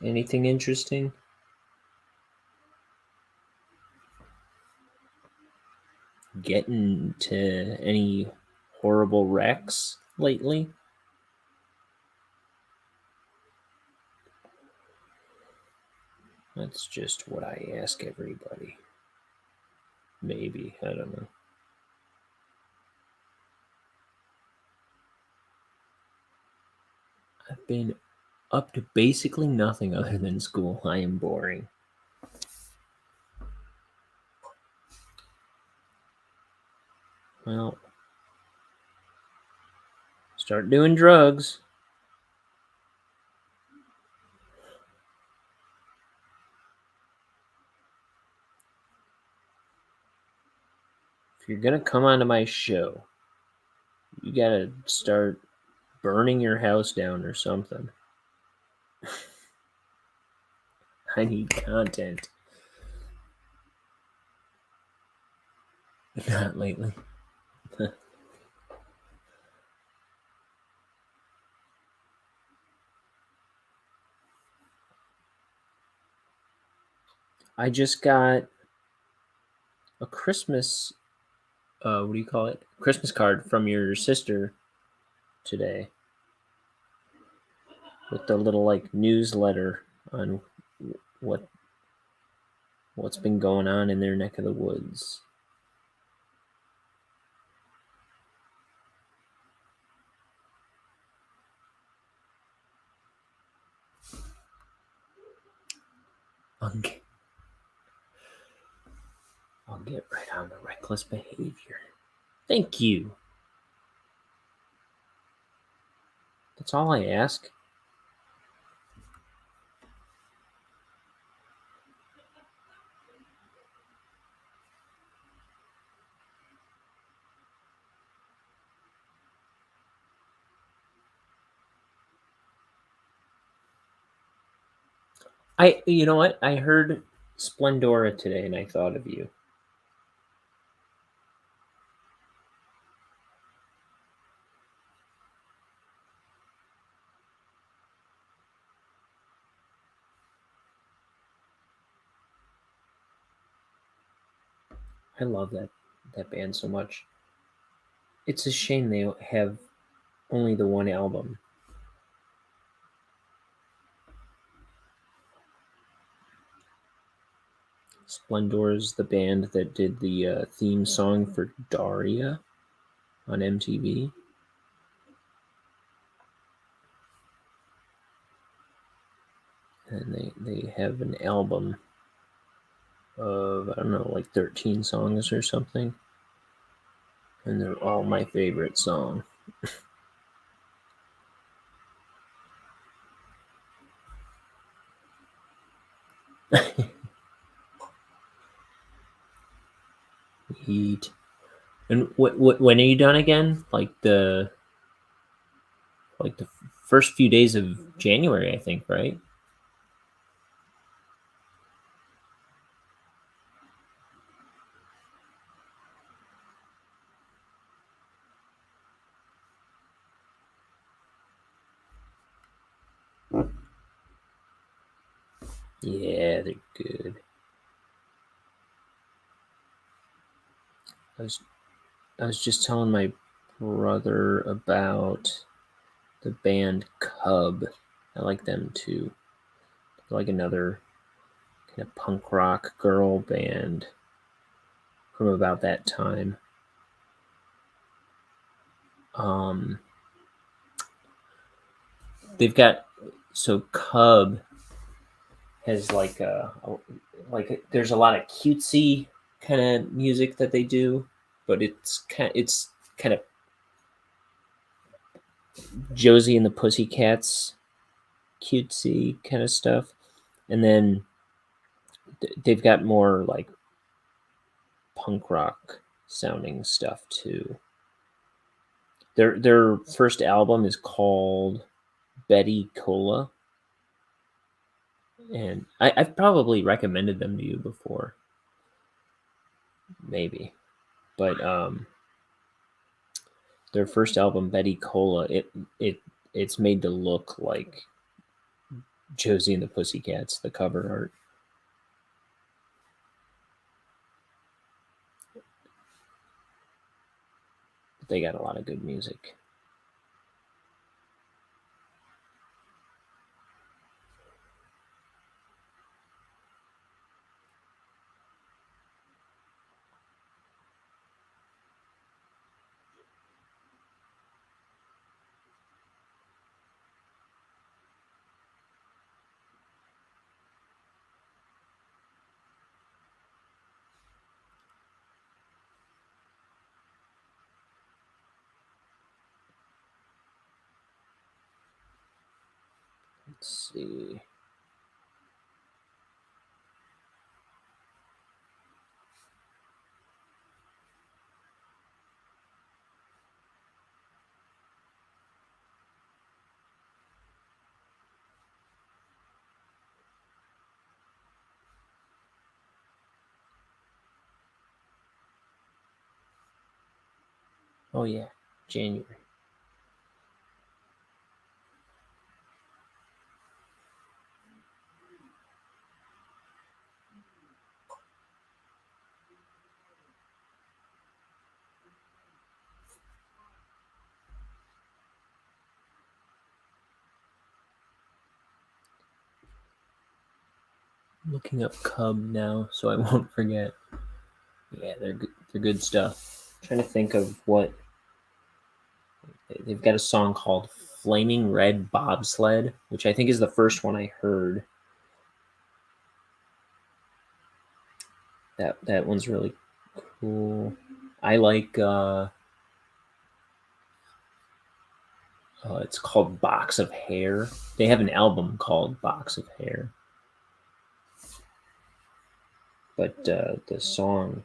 Anything interesting? Getting to any horrible wrecks lately? That's just what I ask everybody. Maybe, I don't know. I've been up to basically nothing other than school. I am boring. Well, start doing drugs. If you're gonna come onto my show, you gotta start burning your house down or something. I need content. Not lately. I just got a Christmas, what do you call it? Christmas card from your sister today with the little like newsletter on what what's been going on in their neck of the woods. I'll get right on the reckless behavior. Thank you. That's all I ask. You know what? I heard Splendora today and I thought of you. I love that band so much. It's a shame they have only the one album. Splendor is the band that did the theme song for Daria on MTV. And they have an album of, I don't know, like 13 songs or something. And they're all my favorite song. Eat. And what? When are you done again? Like the first few days of January, I think, right? Yeah, they're good. I was I was just telling my brother about the band Cub. I like them too. They're like another kind of punk rock girl band from about that time. Um, they've got so Cub has there's a lot of cutesy kind of music that they do, but it's kind of Josie and the Pussycats cutesy kind of stuff, and then they've got more like punk rock sounding stuff too. Their first album is called Betty Cola, and I've probably recommended them to you before, maybe, but their first album, Betty Cola, it's made to look like Josie and the Pussycats, the cover art. They got a lot of good music. Let's see. Oh yeah, January. I'm looking up Cub now, so I won't forget. Yeah, they're good stuff. I'm trying to think of what they've got a song called "Flaming Red Bobsled," which I think is the first one I heard. That one's really cool. I like it's called Box of Hair. They have an album called Box of Hair, but the song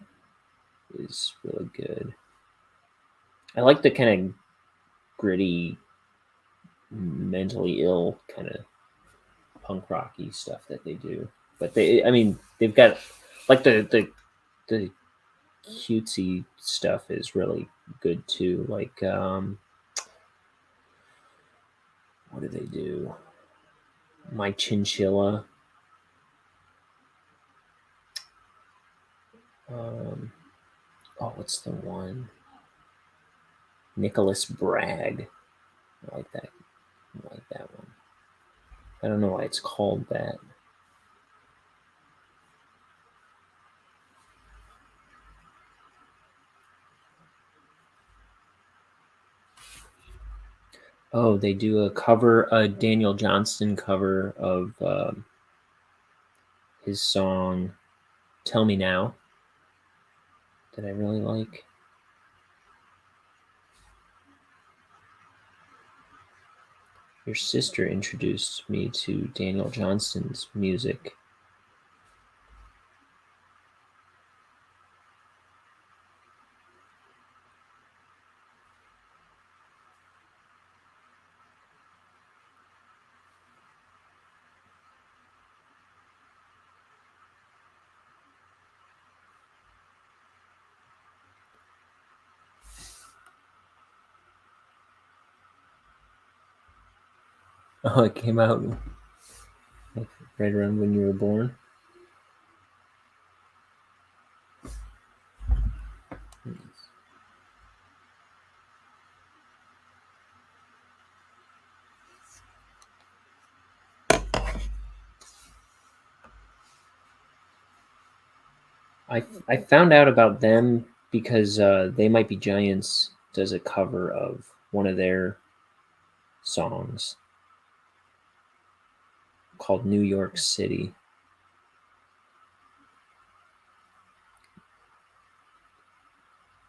is really good. I like the kind of gritty, mentally ill kind of punk rocky stuff that they do. But I mean, they've got like the cutesy stuff is really good too. Like, what do they do? My Chinchilla. Um, oh, what's the one? Nicholas Bragg. I like that. I like that one. I don't know why it's called that. Oh, they do a Daniel Johnston cover of his song "Tell Me Now" that I really like. Your sister introduced me to Daniel Johnston's music. Oh, it came out like right around when you were born. I found out about them because They Might Be Giants does a cover of one of their songs called New York City.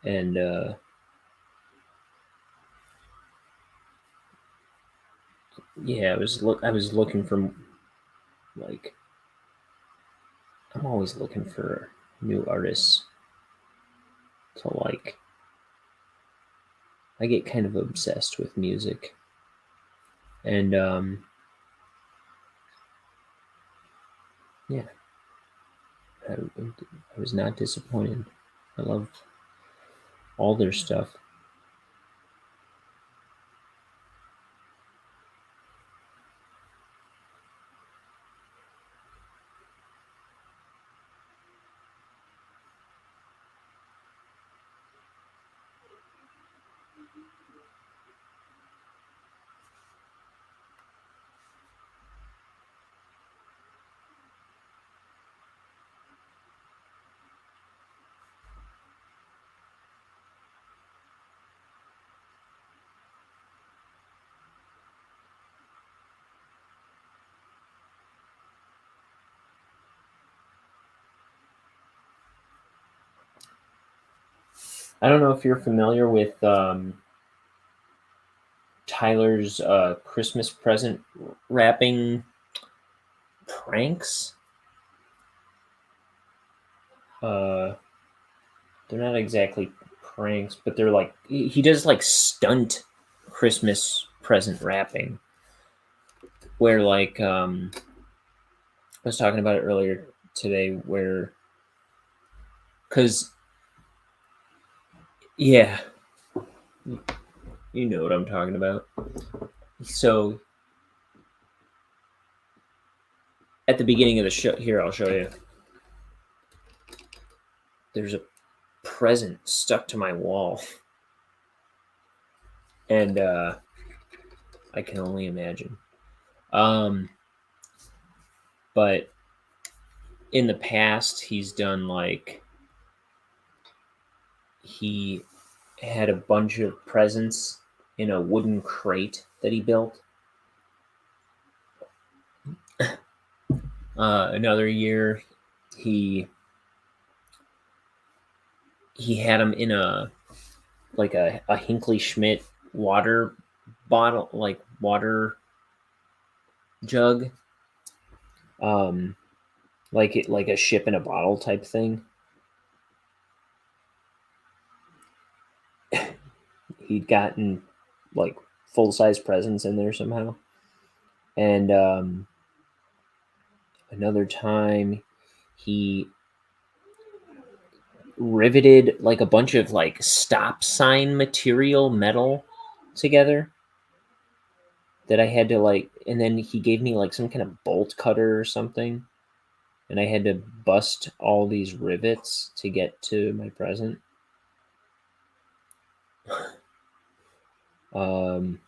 And yeah, I was looking for, like, I'm always looking for new artists to like. I get kind of obsessed with music, and yeah, I was not disappointed. I loved all their stuff. I don't know if you're familiar with Tyler's Christmas present wrapping pranks. Uh, they're not exactly pranks, but they're like he does like stunt Christmas present wrapping, where like I was talking about it earlier today, where because yeah, you know what I'm talking about. So at the beginning of the show, here I'll show you. There's a present stuck to my wall, and I can only imagine. Um, but in the past, he's done like he had a bunch of presents in a wooden crate that he built. Another year, he he had them in a like a Hinkley Schmidt water bottle, like water jug, um, like a ship in a bottle type thing. He'd gotten like full size presents in there somehow, and another time he riveted like a bunch of like stop sign material metal together that I had to like, and then he gave me like some kind of bolt cutter or something, and I had to bust all these rivets to get to my present. Um,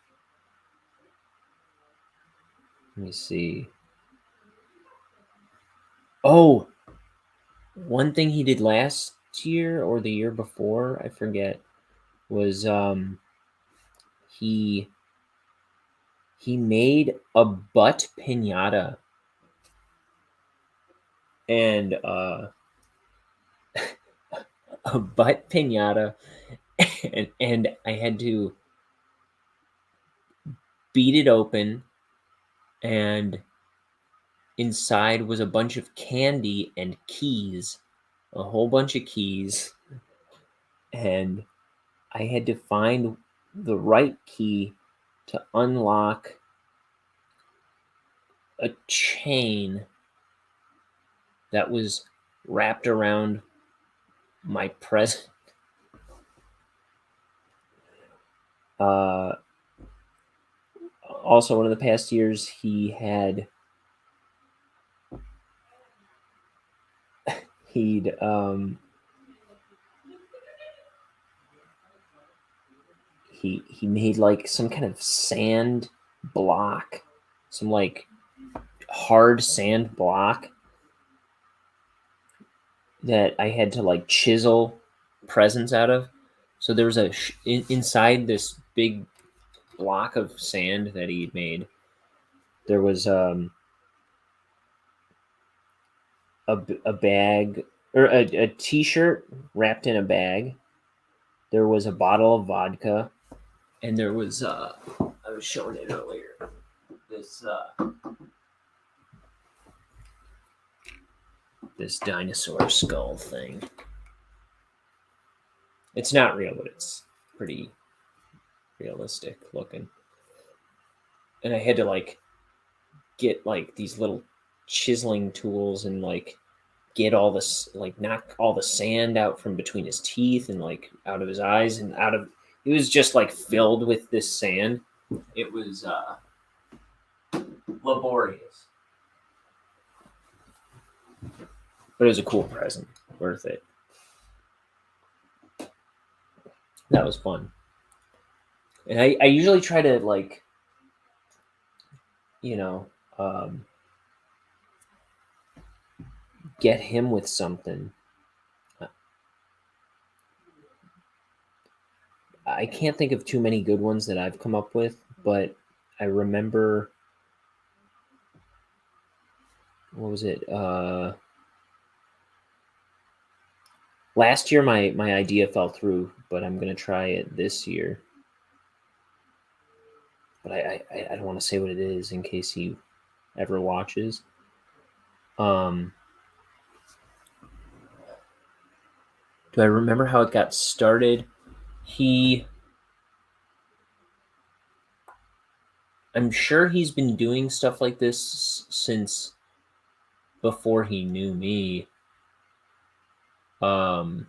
let me see. Oh, one thing he did last year or the year before, I forget, was he he made a butt pinata, and a butt pinata, and I had to beat it open, and inside was a bunch of candy and keys, a whole bunch of keys, and I had to find the right key to unlock a chain that was wrapped around my present. Uh, also one of the past years, he'd he made like some kind of sand block, some like hard sand block that I had to like chisel presents out of. So there was inside this big block of sand that he made. There was a bag or a t-shirt wrapped in a bag. There was a bottle of vodka, and there was I was showing it earlier. This dinosaur skull thing. It's not real, but it's pretty realistic looking. And I had to like get like these little chiseling tools and like get all this, like knock all the sand out from between his teeth and like out of his eyes and out of, it was just like filled with this sand. It was laborious, but it was a cool present, worth it. That was fun. And I usually try to like, you know, get him with something. I can't think of too many good ones that I've come up with, but I remember, what was it? Last year my idea fell through, but I'm gonna try it this year. But I don't want to say what it is in case he ever watches. Do I remember how it got started? I'm sure he's been doing stuff like this since before he knew me. I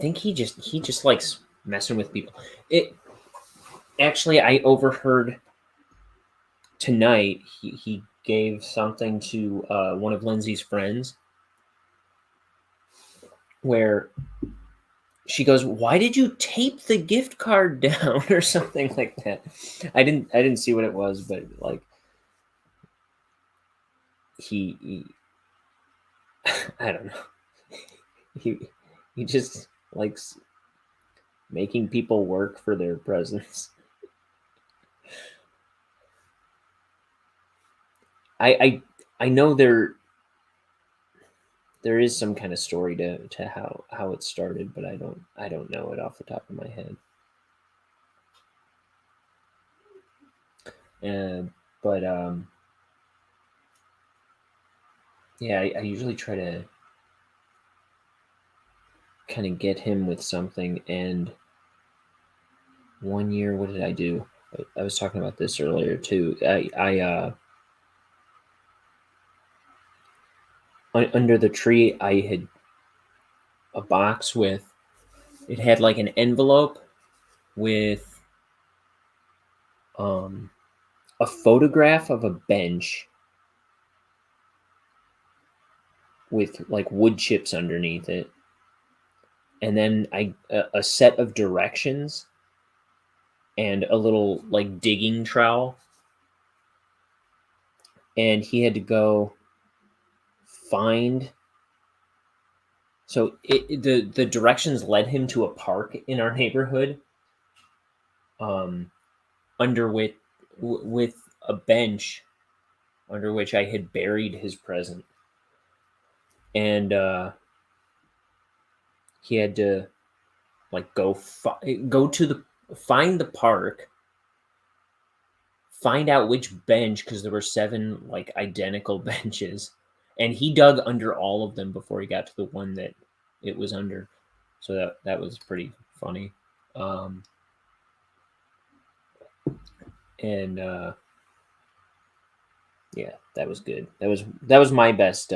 think he just likes messing with people. It actually, I overheard tonight. He gave something to one of Lindsay's friends, where she goes, "Why did you tape the gift card down?" or something like that. I didn't see what it was, but like he I don't know. He just likes making people work for their presents. I know there is some kind of story to how it started, but I don't know it off the top of my head. But yeah, I usually try to kind of get him with something. And one year, what did I do? I was talking about this earlier too. Under the tree, I had a box with, it had like an envelope with a photograph of a bench with like wood chips underneath it, and then a set of directions and a little like digging trowel, and he had to go find. So the directions led him to a park in our neighborhood, under with a bench under which I had buried his present, and he had to like go to find the park, find out which bench, because there were 7 like identical benches, and he dug under all of them before he got to the one that it was under. So that was pretty funny. And yeah, that was good. That was my best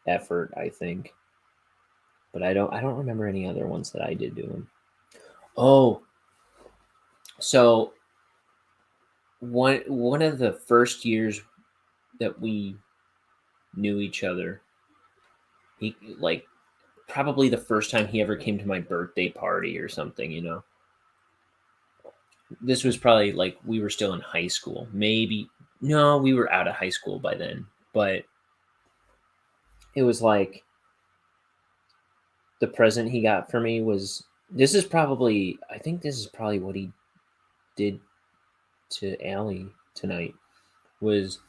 effort, I think. But I don't remember any other ones that I did to him. Oh, So one of the first years that we knew each other, he like probably the first time he ever came to my birthday party or something, you know. This was probably like we were still in high school. Maybe no, we were out of high school by then, but it was like the present he got for me was this is probably I think this is probably what he did to Allie tonight was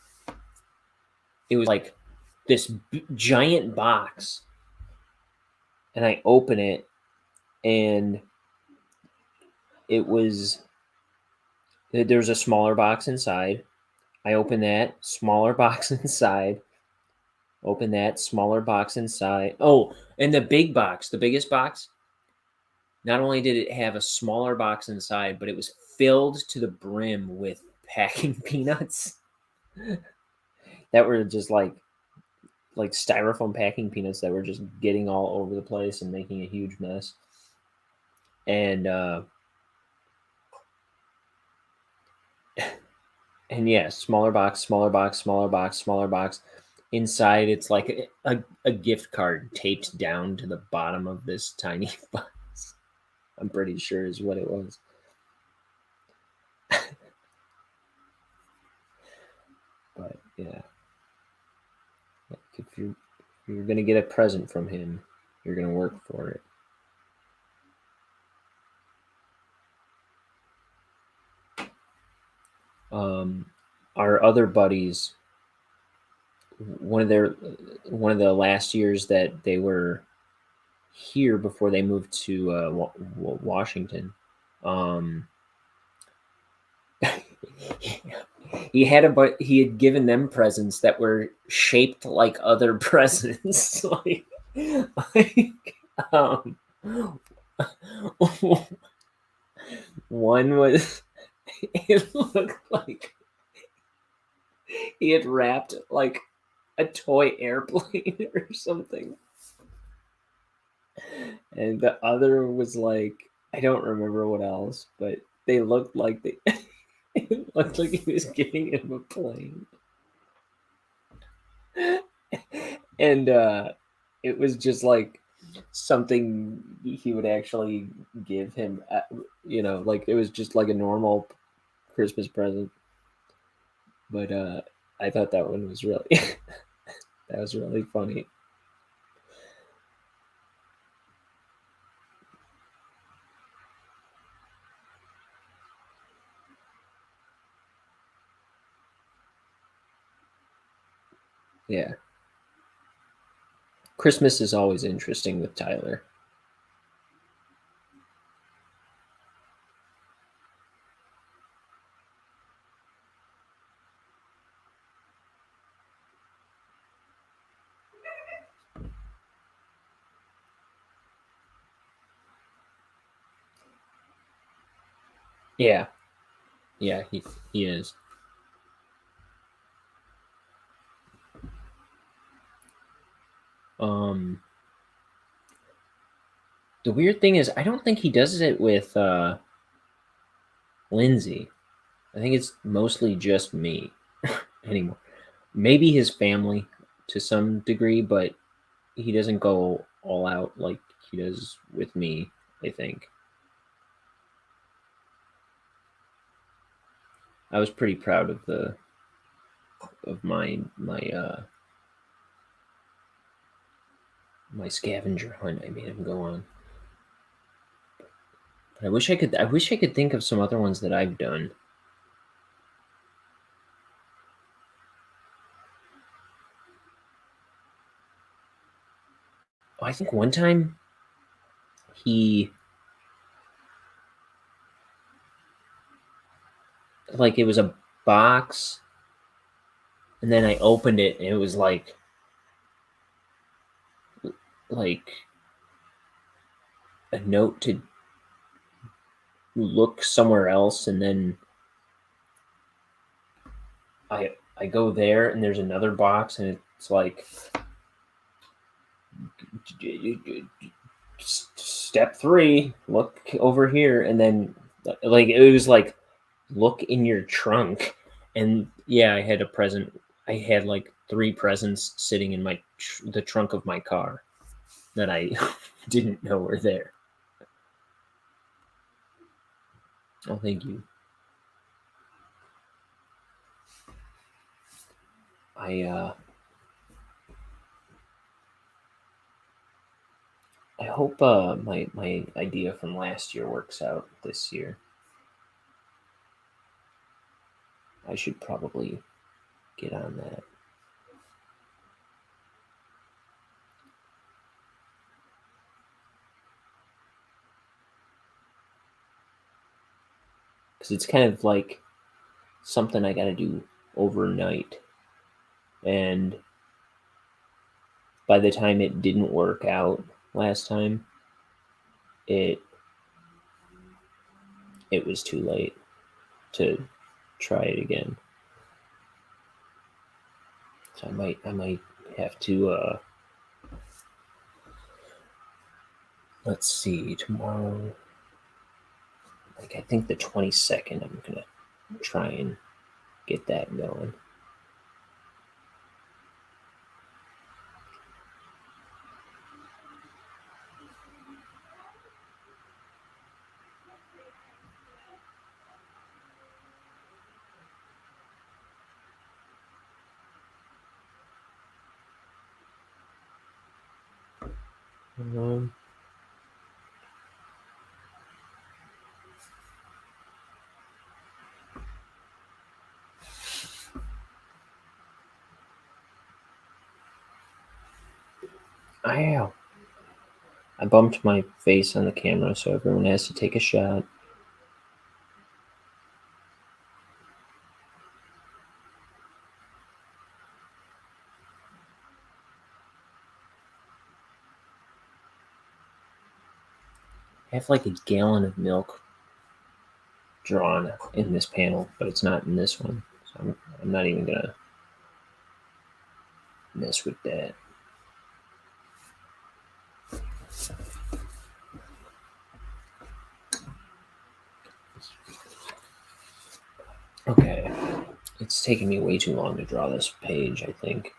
it was like this giant box and I open it and it was there's a smaller box inside. I open that smaller box inside. Open that smaller box inside. Oh, and the big box, the biggest box, not only did it have a smaller box inside, but it was filled to the brim with packing peanuts that were just like styrofoam packing peanuts that were just getting all over the place and making a huge mess. And and yeah, smaller box, smaller box, smaller box, smaller box. Inside, it's like a gift card taped down to the bottom of this tiny box. I'm pretty sure is what it was. But yeah, if you're gonna get a present from him, you're gonna work for it. Our other buddies, one of the last years that they were here before they moved to Washington, he had given them presents that were shaped like other presents, like um, one was it looked like he had wrapped like a toy airplane or something. And the other was like I don't remember what else, but they looked like it looked like he was giving him a plane. And it was just like something he would actually give him, like it was just like a normal Christmas present. But I thought that one was really that was really funny. Yeah. Christmas is always interesting with Tyler. Yeah. Yeah, he is. Um the weird thing is I don't think he does it with Lindsay. I think it's mostly just me anymore. Maybe his family to some degree, but he doesn't go all out like he does with me, I think. I was pretty proud of my scavenger hunt I made him go on. But I wish I could think of some other ones that I've done. Oh, I think one time he like it was a box and then I opened it and it was like a note to look somewhere else and then I go there and there's another box and it's like step 3 look over here and then Like it was like, look in your trunk, and yeah, I had a present. I had like 3 presents sitting in the trunk of my car that I didn't know were there. Oh, thank you. I I hope my idea from last year works out this year. I should probably get on that. Because it's kind of like something I got to do overnight. And by the time it didn't work out last time, it it was too late to try it again. So I might have to let's see, tomorrow, like I think the 22nd I'm going to try and get that going. Um, I bumped my face on the camera, so everyone has to take a shot. I have like a gallon of milk drawn in this panel, but it's not in this one. So I'm not even going to mess with that. Okay. It's taking me way too long to draw this page, I think.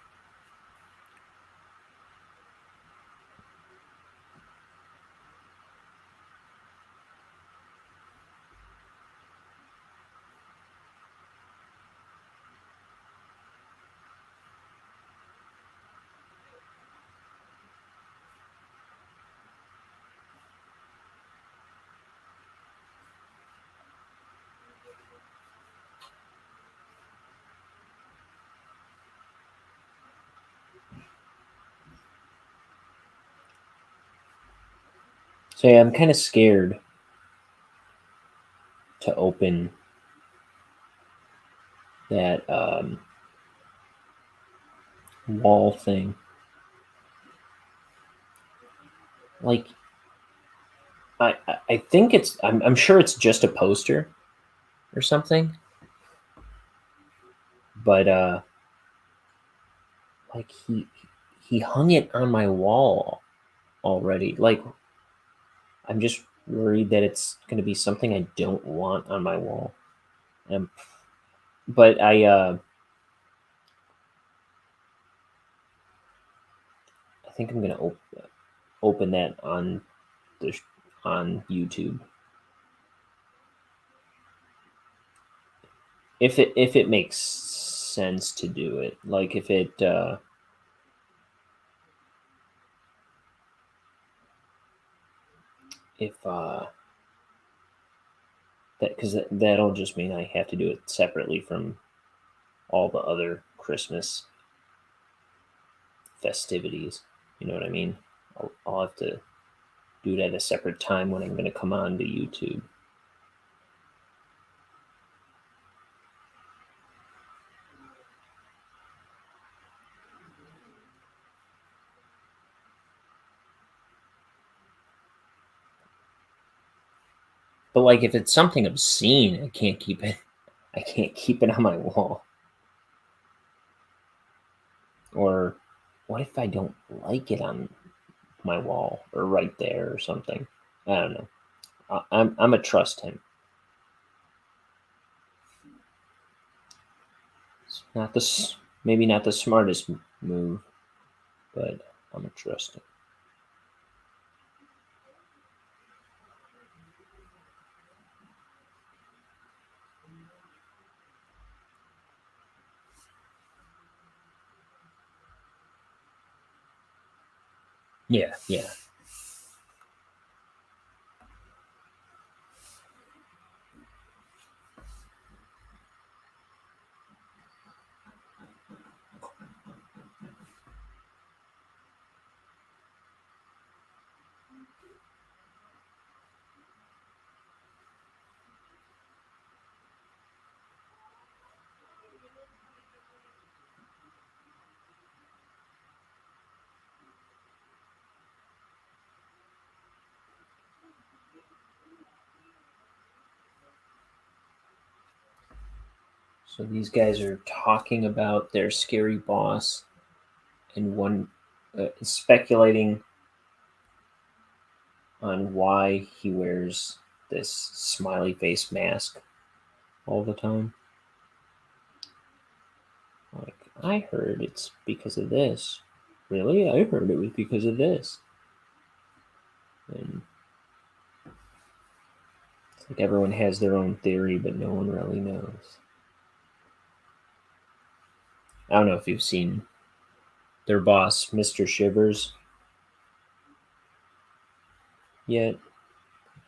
So yeah, I'm kind of scared to open that wall thing. Like, I think I'm sure it's just a poster or something, but like he hung it on my wall already. Like, I'm just worried that it's going to be something I don't want on my wall. Um, but I think I'm going to open that the on YouTube. If it makes sense to do it, like if that, because that'll just mean I have to do it separately from all the other Christmas festivities. You know what I mean? I'll have to do it at a separate time when I'm going to come on to YouTube. But like, if it's something obscene, I can't keep it. I can't keep it on my wall. Or what if I don't like it on my wall or right there or something? I don't know. I'm a trust him. It's maybe not the smartest move, but I'm gonna trust it. Yeah, yeah. So these guys are talking about their scary boss, and one speculating on why he wears this smiley face mask all the time. Like, I heard it's because of this. Really? I heard it was because of this. And it's like everyone has their own theory, but no one really knows. I don't know if you've seen their boss, Mr. Shivers, yet,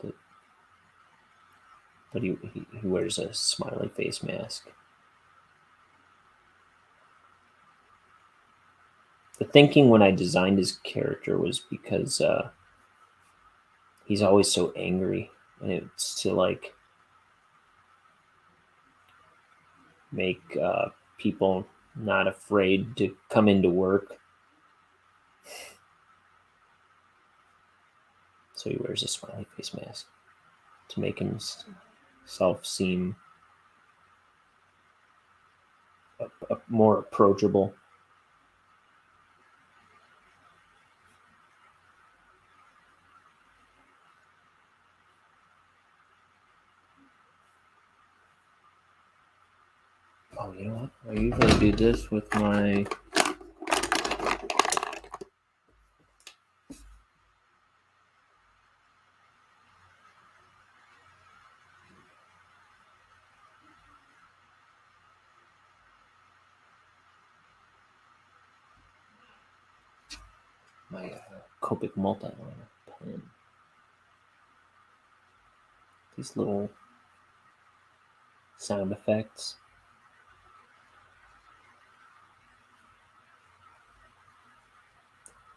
but he wears a smiley face mask. The thinking when I designed his character was because he's always so angry, and it's to like make people not afraid to come into work. So he wears a smiley face mask to make himself seem more approachable. Oh, you know what? I usually do this with my Copic multiliner pen. These little sound effects.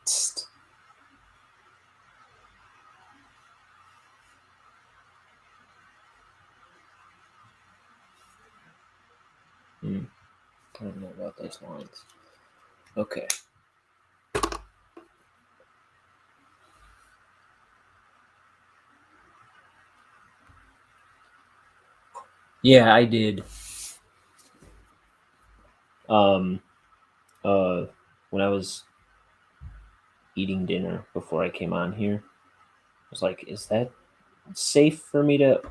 Tst. I don't know about those lines. Okay. Yeah, I did. Um, when I was eating dinner before I came on here, I was like, "Is that safe for me to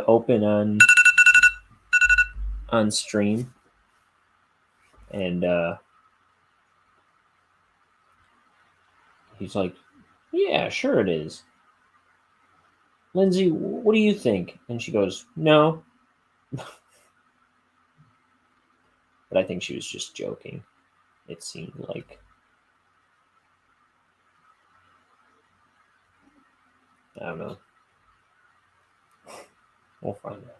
open on stream?" And he's like, "Yeah, sure it is." Lindsay, what do you think? And she goes, "No," but I think she was just joking. It seemed like I don't know. We'll find out.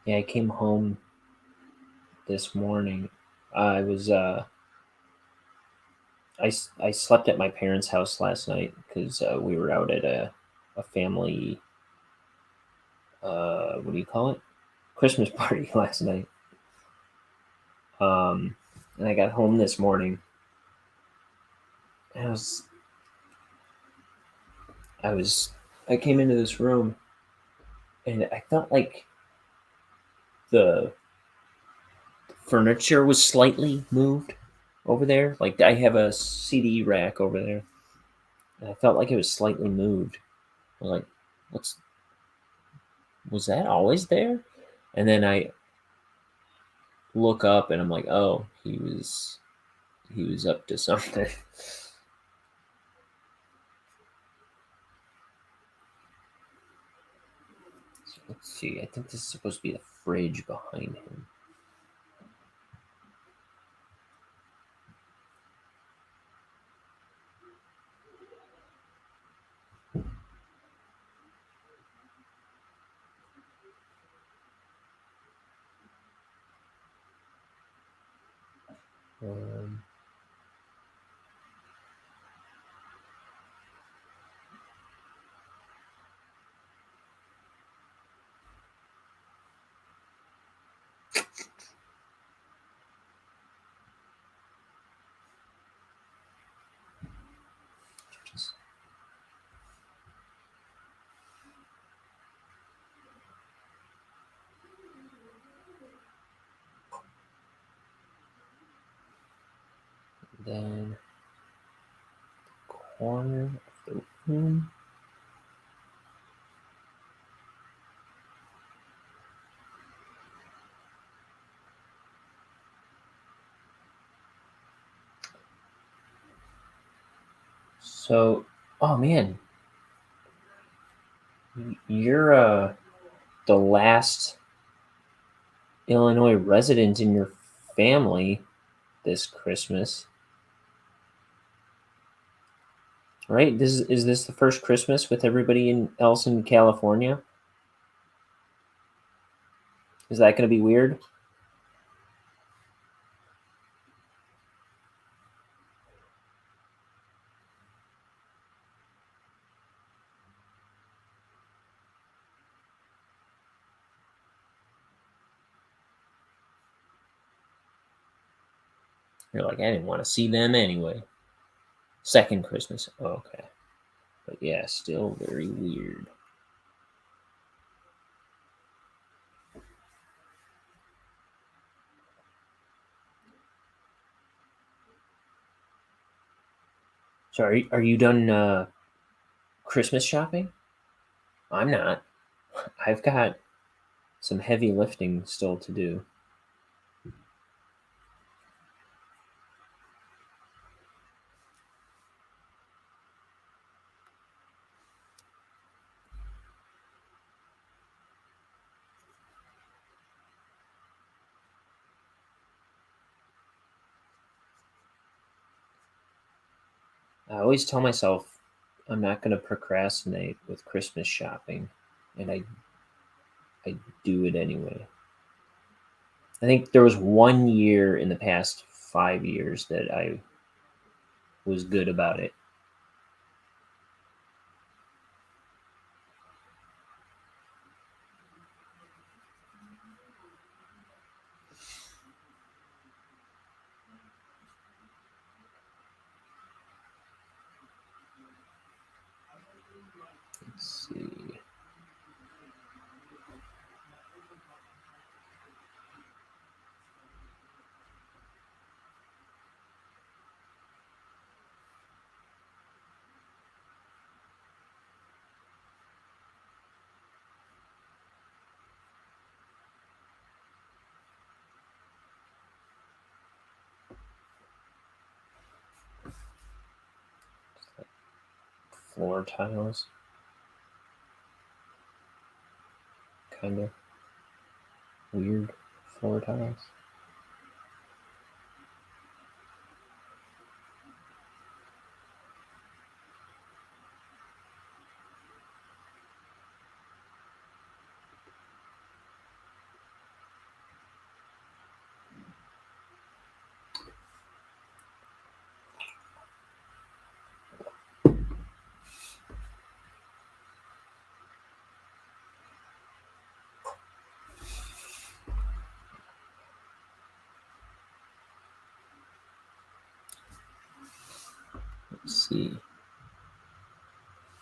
Yeah, I came home this morning. I was I slept at my parents' house last night because we were out at a family, what do you call it? Christmas party last night. And I got home this morning. And I came into this room and I felt like the furniture was slightly moved over there. Like I have a CD rack over there, and I felt like it was slightly moved. I was like, "What's was that always there?" And then I look up, and I'm like, "Oh, he was up to something." So let's see. I think this is supposed to be the fridge behind him. Um, then corner of the room. So, oh man, you're the last Illinois resident in your family this Christmas, right? Is this the first Christmas with everybody else in California? Is that going to be weird? You're like, I didn't want to see them anyway. Second Christmas, oh, okay, but yeah, still very weird. So are you done Christmas shopping? I'm not. I've got some heavy lifting still to do. I always tell myself I'm not going to procrastinate with Christmas shopping, and I do it anyway. I think there was 1 year in the past 5 years that I was good about it. Let's see. Floor tiles, kind of weird floor tiles. see.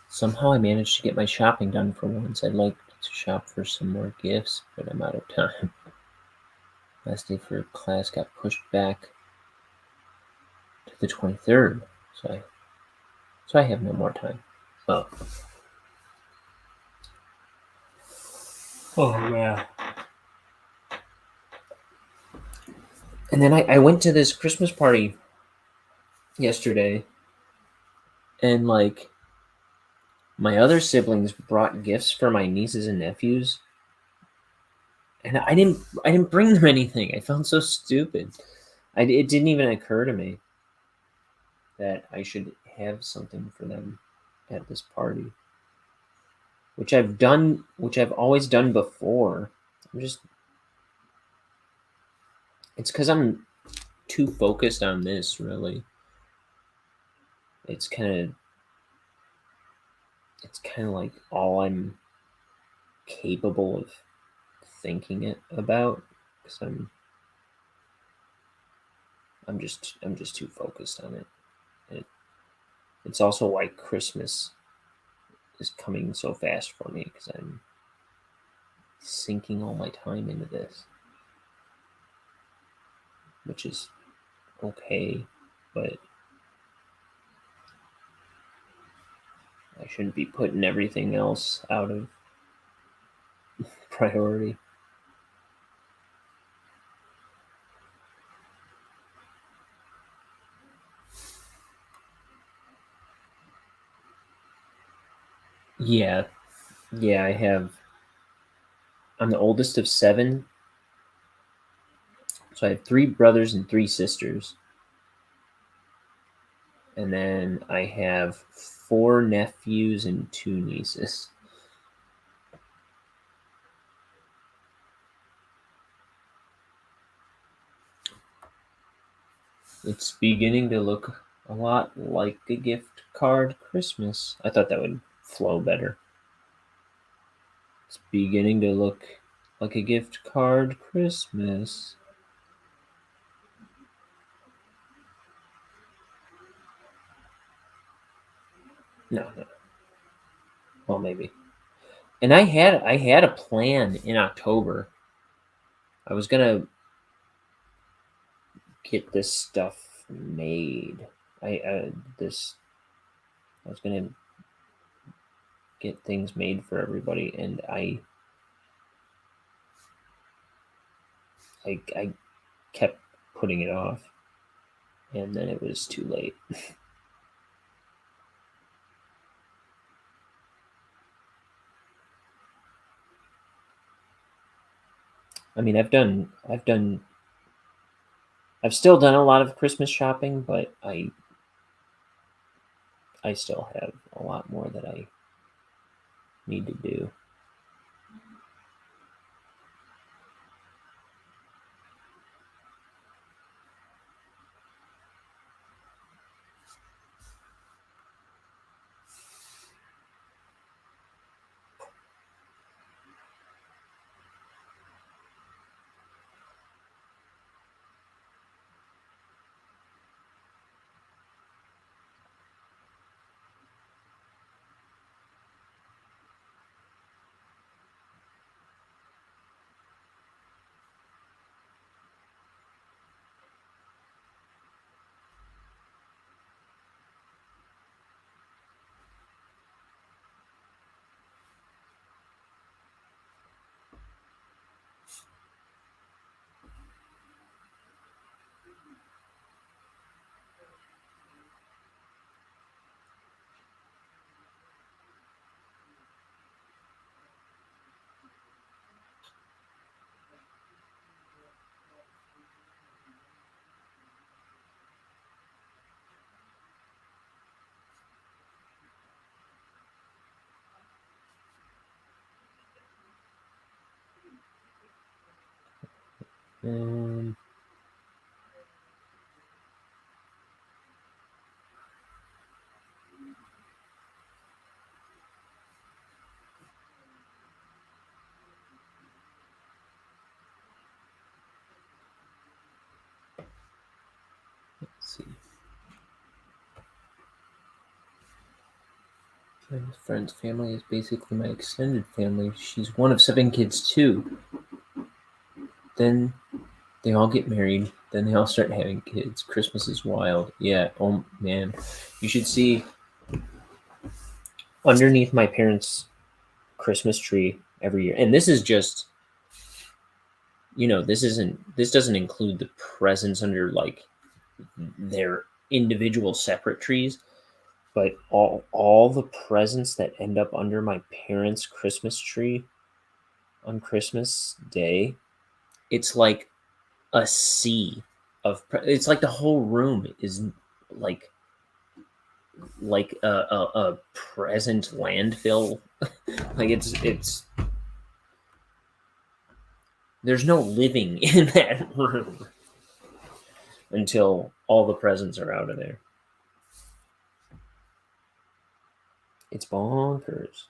Somehow I managed to get my shopping done for once. I'd like to shop for some more gifts, but I'm out of time. Last day for class got pushed back to the 23rd, so I have no more time. Oh man. And then I went to this Christmas party yesterday, and like my other siblings brought gifts for my nieces and nephews, and I didn't bring them anything. I felt so stupid. It didn't even occur to me that I should have something for them at this party, which I've always done before. It's because I'm too focused on this, really. It's kind of like all I'm capable of thinking it about, because I'm just too focused on it. It's also why Christmas is coming so fast for me, because I'm sinking all my time into this, which is okay, but I shouldn't be putting everything else out of priority. Yeah, I have. I'm the oldest of 7, so I have 3 brothers and 3 sisters. And then I have 4 nephews and 2 nieces. It's beginning to look a lot like a gift card Christmas. I thought that would flow better. It's beginning to look like a gift card Christmas. No. Well, maybe. And I had a plan in October. I was gonna get this stuff made. I was gonna get things made for everybody, and I kept putting it off, and then it was too late. I mean, I've still done a lot of Christmas shopping, but I still have a lot more that I need to do. Um, let's see. My friend's family is basically my extended family. She's one of 7 kids too. Then they all get married. Then they all start having kids. Christmas is wild. Yeah. Oh man, you should see underneath my parents' Christmas tree every year. And this is just, this doesn't include the presents under like their individual separate trees, but all the presents that end up under my parents' Christmas tree on Christmas Day, it's like a sea of it's like the whole room is like a present landfill. Like it's there's no living in that room until all the presents are out of there. It's bonkers.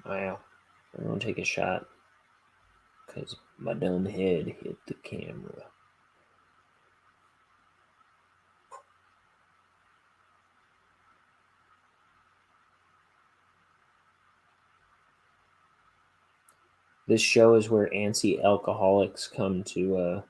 Wow. Everyone take a shot because my dumb head hit the camera. This show is where antsy alcoholics come to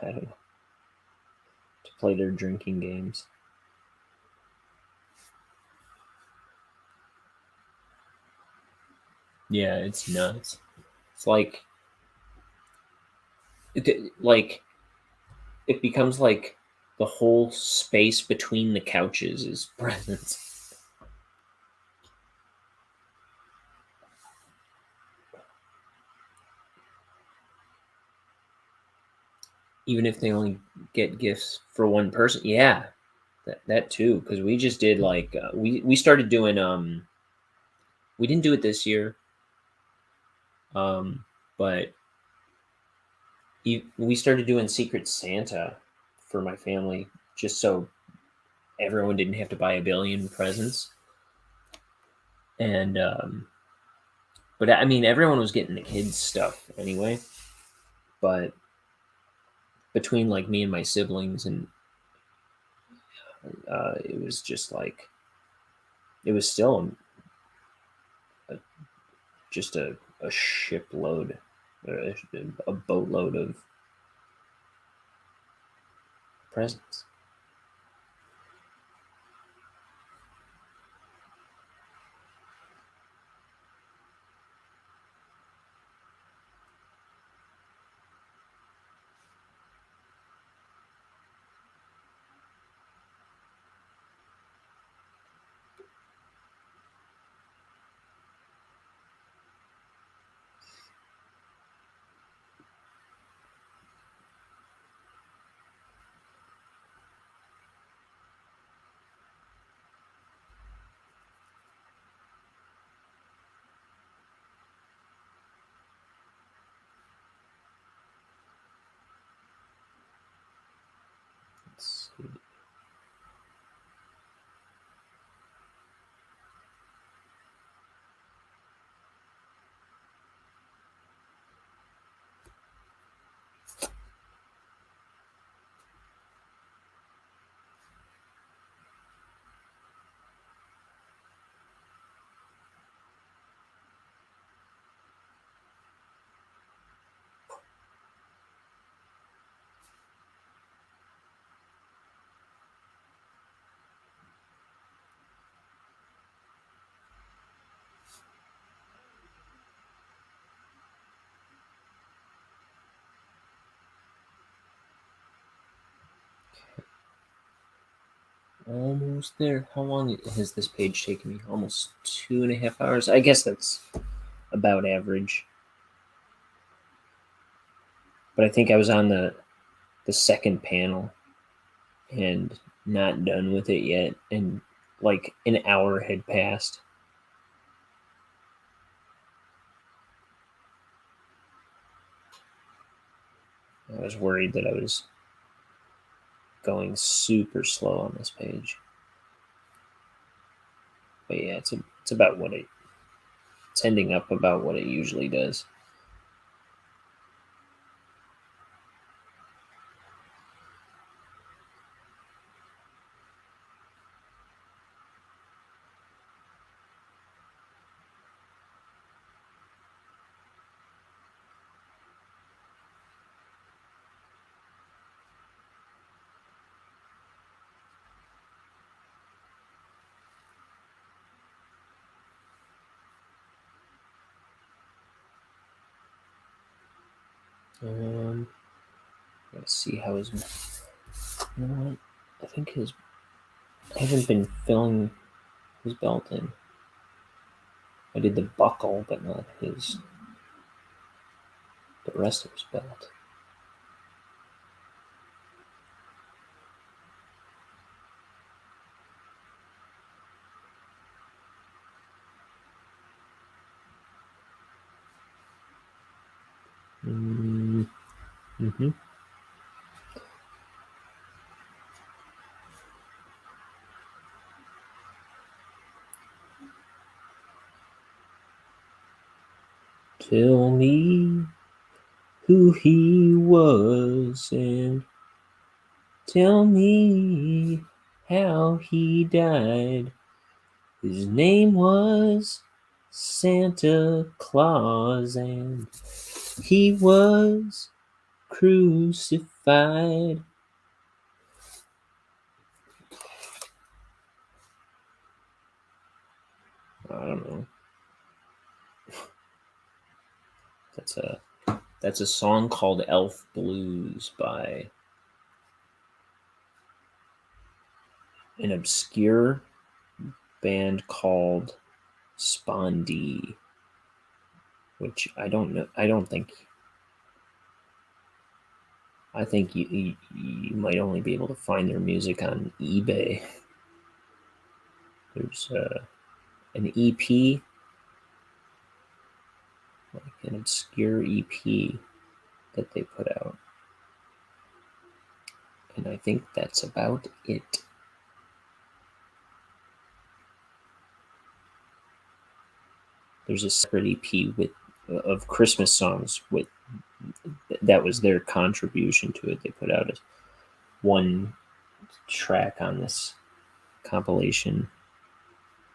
I don't know, to play their drinking games. Yeah, it's nuts. It's like it becomes like the whole space between the couches is presents. Even if they only get gifts for one person. Yeah, that too. Because we just did like we started doing we didn't do it this year, but we started doing Secret Santa for my family just so everyone didn't have to buy a billion presents. And but I mean, everyone was getting the kids stuff anyway. But between like me and my siblings, and it was just like it was still just a shipload, a boatload of presents. Let's see. Almost there. How long has this page taken me? Almost 2.5 hours. I guess that's about average. But I think I was on the second panel and not done with it yet, and like an hour had passed. I was worried that I was going super slow on this page. But yeah, it's about what it's ending up about what it usually does. Let's see how his. You know what? I think his. I haven't been filling his belt in. I did the buckle, but not his. The rest of his belt. Mm-hmm. Tell me who he was and tell me how he died. His name was Santa Claus and he was crucified. I don't know. That's a song called Elf Blues by an obscure band called Spondee, which I don't know. I think you might only be able to find their music on eBay. There's an EP, like an obscure EP that they put out. And I think that's about it. There's a separate EP of Christmas songs with that was their contribution to it. They put out one track on this compilation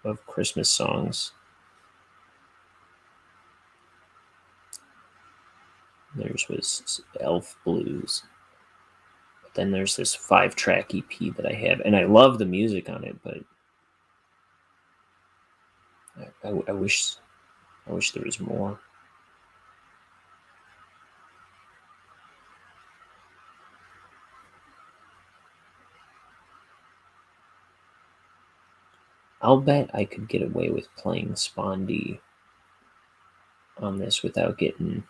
of Christmas songs. Theirs was Elf Blues. But then there's this 5-track EP that I have, and I love the music on it, but I wish there was more. I'll bet I could get away with playing Spondee on this without getting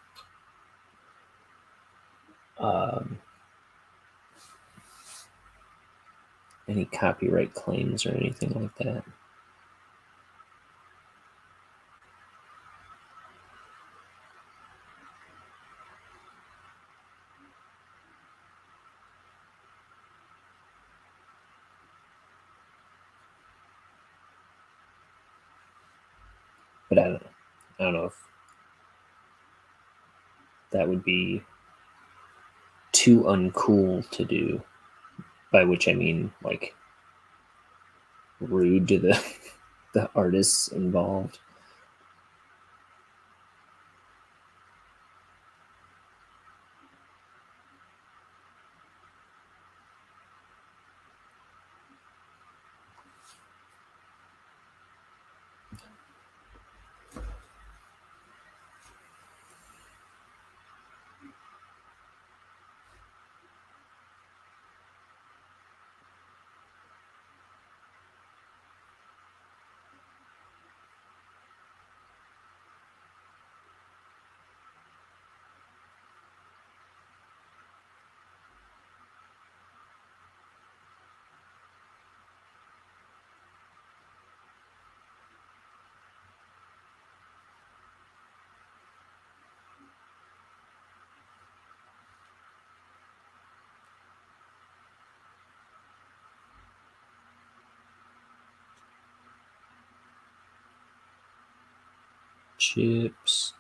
any copyright claims or anything like that. But I don't know if that would be too uncool to do. By which I mean like rude to the artists involved. chips.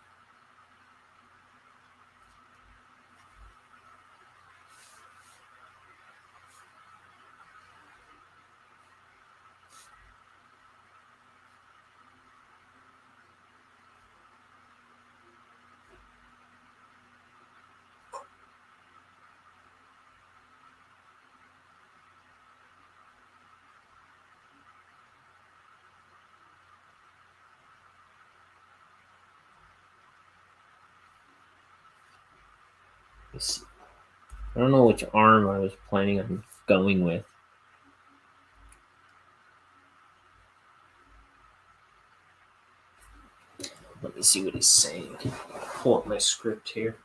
I don't know which arm I was planning on going with. Let me see what he's saying. Pull up my script here.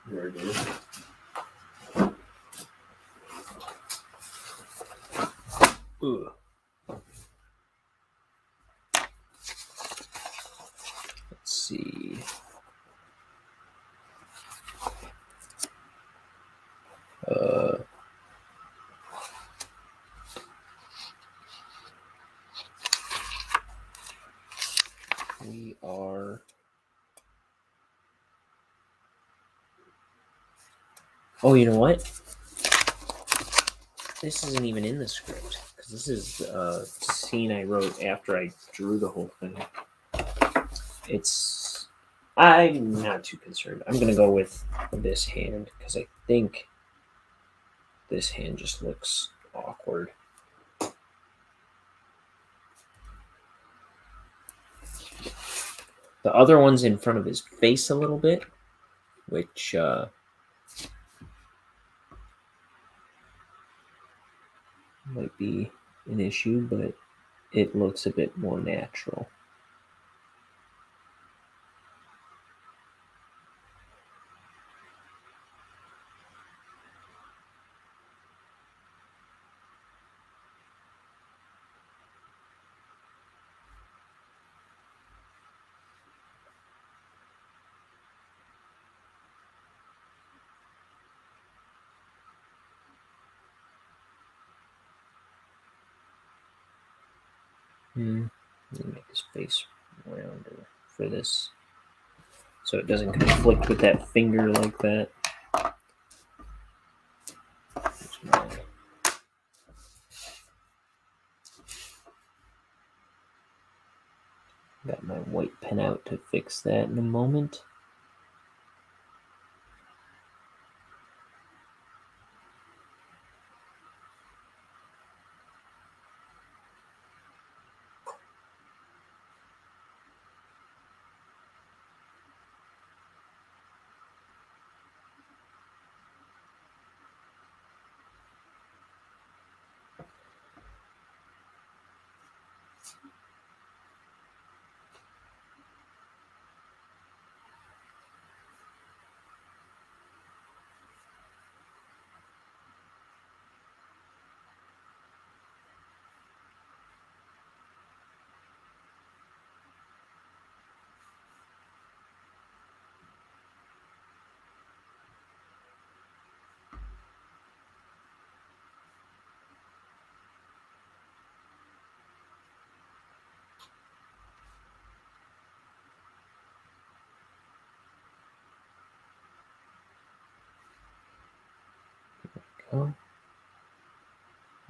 There it is. Ugh. Let's see. We are. Oh, you know what? This isn't even in the script because this is a scene I wrote after I drew the whole thing. I'm not too concerned. I'm gonna go with this hand because I think this hand just looks awkward. The other one's in front of his face a little bit, which might be an issue, but it looks a bit more natural. Let me make his face rounder for this, so it doesn't conflict with that finger like that. Got my white pen out to fix that in a moment.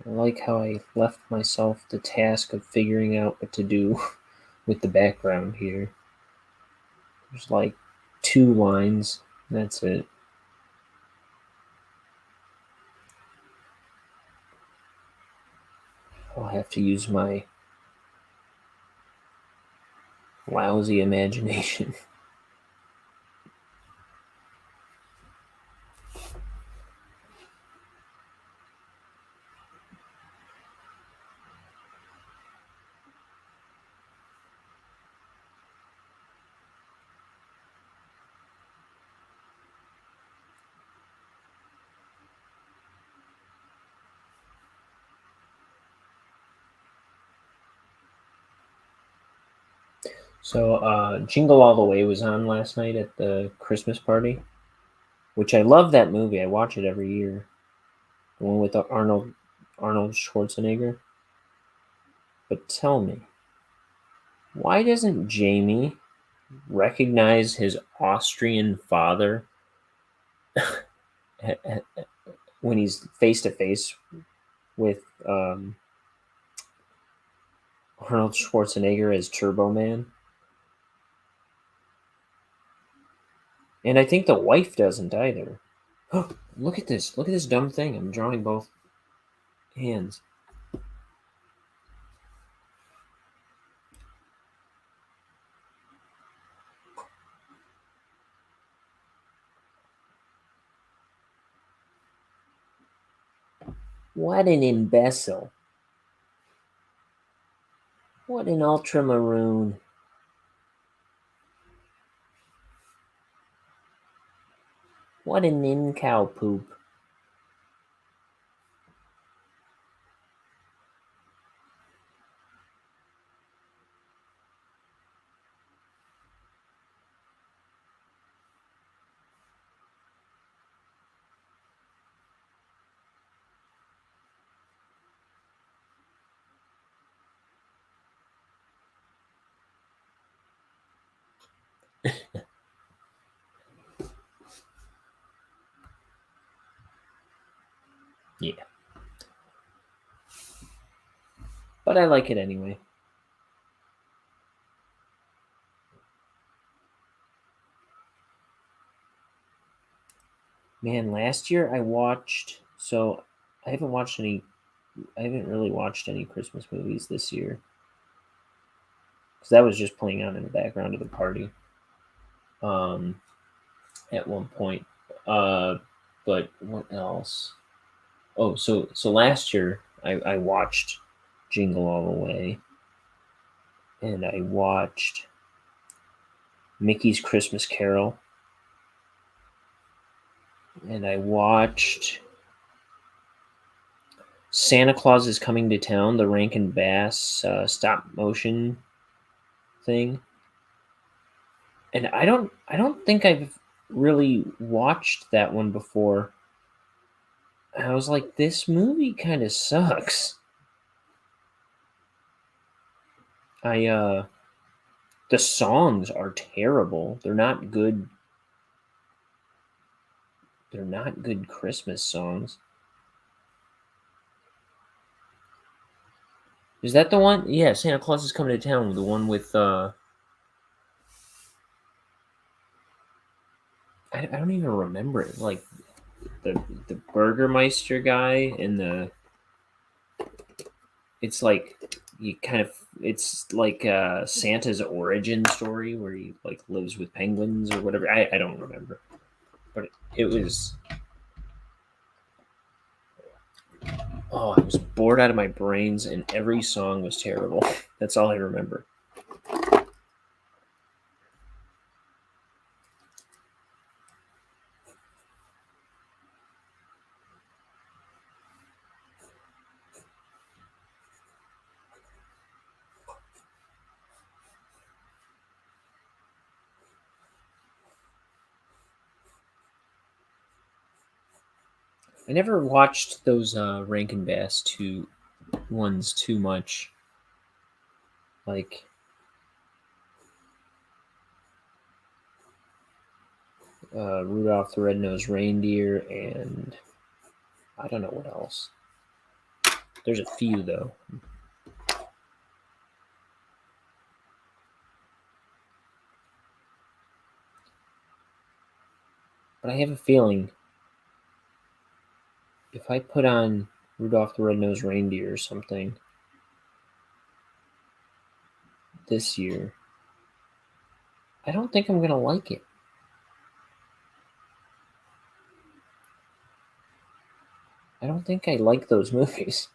I like how I left myself the task of figuring out what to do with the background here. There's like 2 lines, that's it. I'll have to use my lousy imagination. So, Jingle All the Way was on last night at the Christmas party, which I love that movie. I watch it every year. The one with the Arnold Schwarzenegger. But tell me, why doesn't Jamie recognize his Austrian father when he's face to face with Arnold Schwarzenegger as Turbo Man? And I think the wife doesn't either. Oh, look at this. Look at this dumb thing. I'm drawing both hands. What an imbecile. What an ultramaroon. What an in-cow poop. Yeah. But I like it anyway. Man, last year I watched. So I haven't watched any. I haven't really watched any Christmas movies this year. Because that was just playing on in the background of the party. At one point. But what else? Oh, so last year I watched Jingle All the Way, and I watched Mickey's Christmas Carol, and I watched Santa Claus is Coming to Town, the Rankin Bass stop motion thing. And I don't think I've really watched that one before. I was like, this movie kind of sucks. The songs are terrible. They're not good. They're not good Christmas songs. Is that the one? Yeah, Santa Claus is Coming to Town. The one with I don't even remember it. Like the Burgermeister guy and the it's like you kind of it's like Santa's origin story where he like lives with penguins or whatever. I don't remember, but it was. Oh, I was bored out of my brains, and every song was terrible. That's all I remember. I never watched those Rankin Bass two ones too much. Like Rudolph the Red-Nosed Reindeer, and I don't know what else. There's a few though. But I have a feeling if I put on Rudolph the Red-Nosed Reindeer or something this year, I don't think I'm gonna like it. I don't think I like those movies.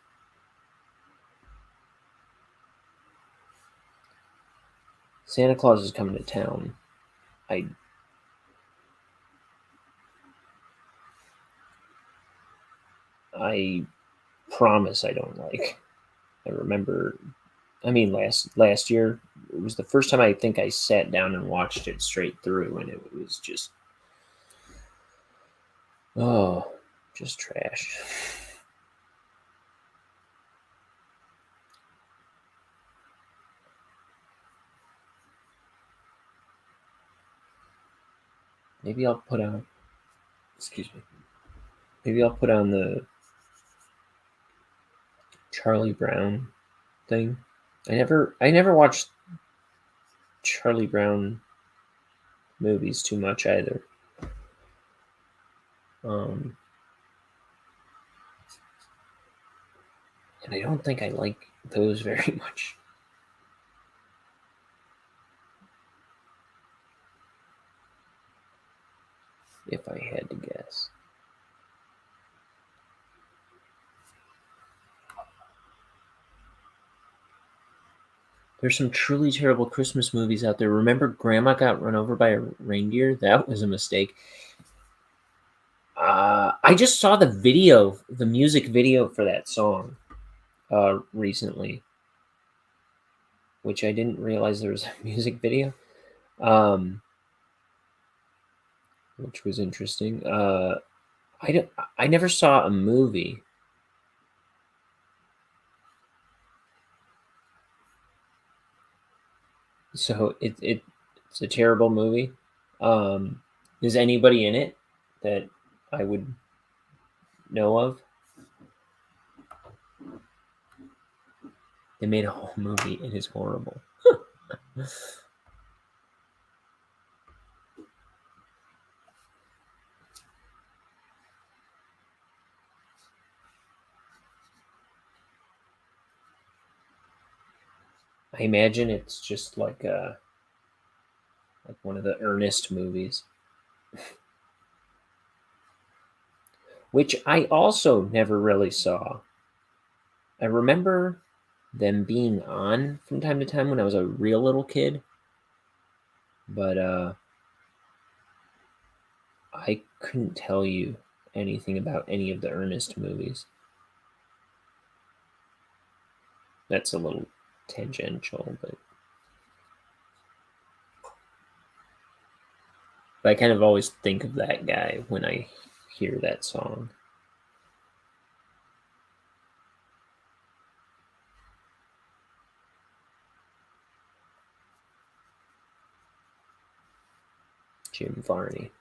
Santa Claus is Coming to Town. I promise I don't like. I remember. I mean, last year it was the first time I think I sat down and watched it straight through, and it was just, just trash. Maybe I'll put on, maybe I'll put on the Charlie Brown thing. I never watched Charlie Brown movies too much either. And I don't think I like those very much. If I had to guess. There's some truly terrible Christmas movies out there. Remember Grandma Got Run Over by a Reindeer? That was a mistake. I just saw the music video for that song recently, which I didn't realize there was a music video, which was interesting. I never saw a movie. So it's a terrible movie. Is anybody in it that I would know of? They made a whole movie. It is horrible. I imagine it's just like one of the Ernest movies, which I also never really saw. I remember them being on from time to time when I was a real little kid, but I couldn't tell you anything about any of the Ernest movies. That's a little tangential, but I kind of always think of that guy when I hear that song. Jim Varney.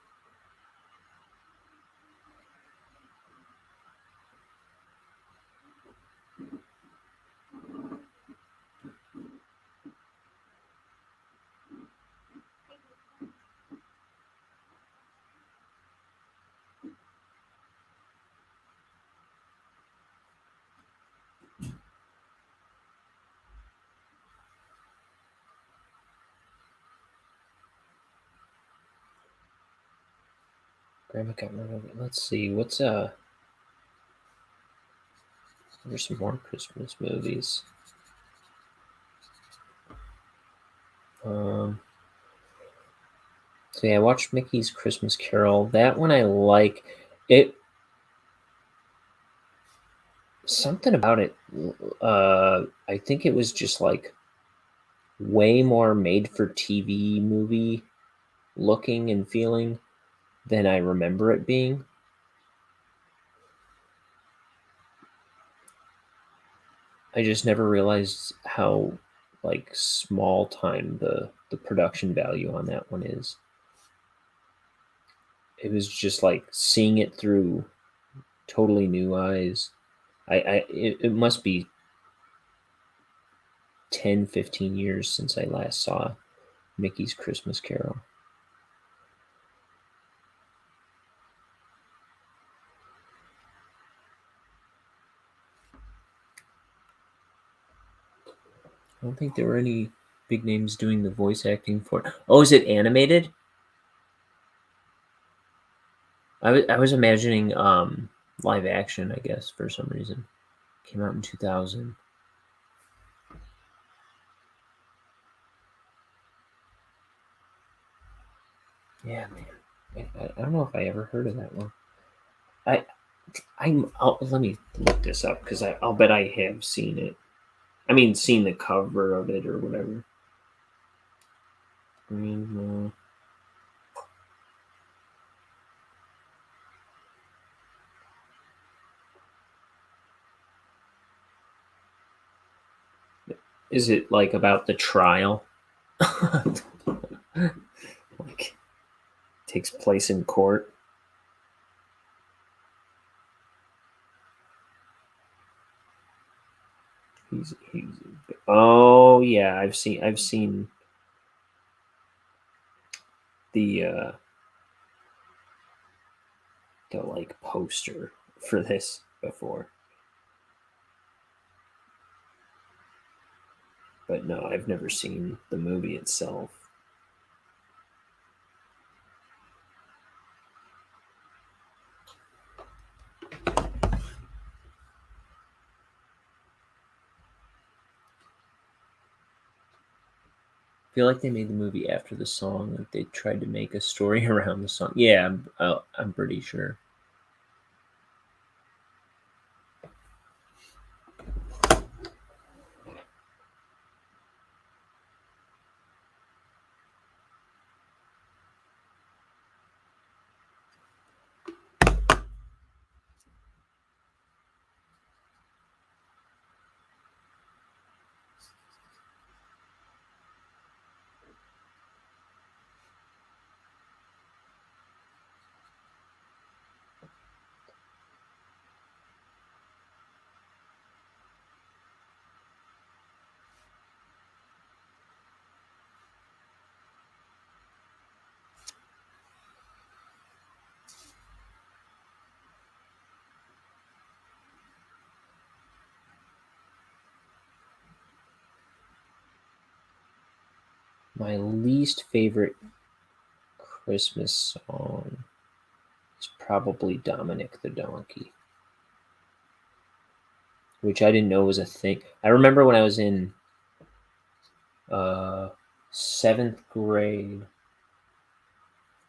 Grandma Got Run Over. Let's see. What's there's some more Christmas movies. So yeah, I watched Mickey's Christmas Carol. That one I like. It something about it. I think it was just like way more made for TV movie looking and feeling than I remember it being. I just never realized how like small time the production value on that one is. It was just like seeing it through totally new eyes. It must be 10, 15 years since I last saw Mickey's Christmas Carol. I don't think there were any big names doing the voice acting for it. Oh, is it animated? I was imagining live action, I guess, for some reason. Came out in 2000. Yeah, man. I don't know if I ever heard of that one. Let me look this up because I'll bet I have seen it. I mean, seen the cover of it or whatever. Green. Is it like about the trial? Like takes place in court. He's oh yeah, I've seen the like poster for this before. But no, I've never seen the movie itself. I feel like they made the movie after the song. Like they tried to make a story around the song. Yeah, I'm pretty sure. My least favorite Christmas song is probably Dominic the Donkey, which I didn't know was a thing. I remember when I was in 7th grade,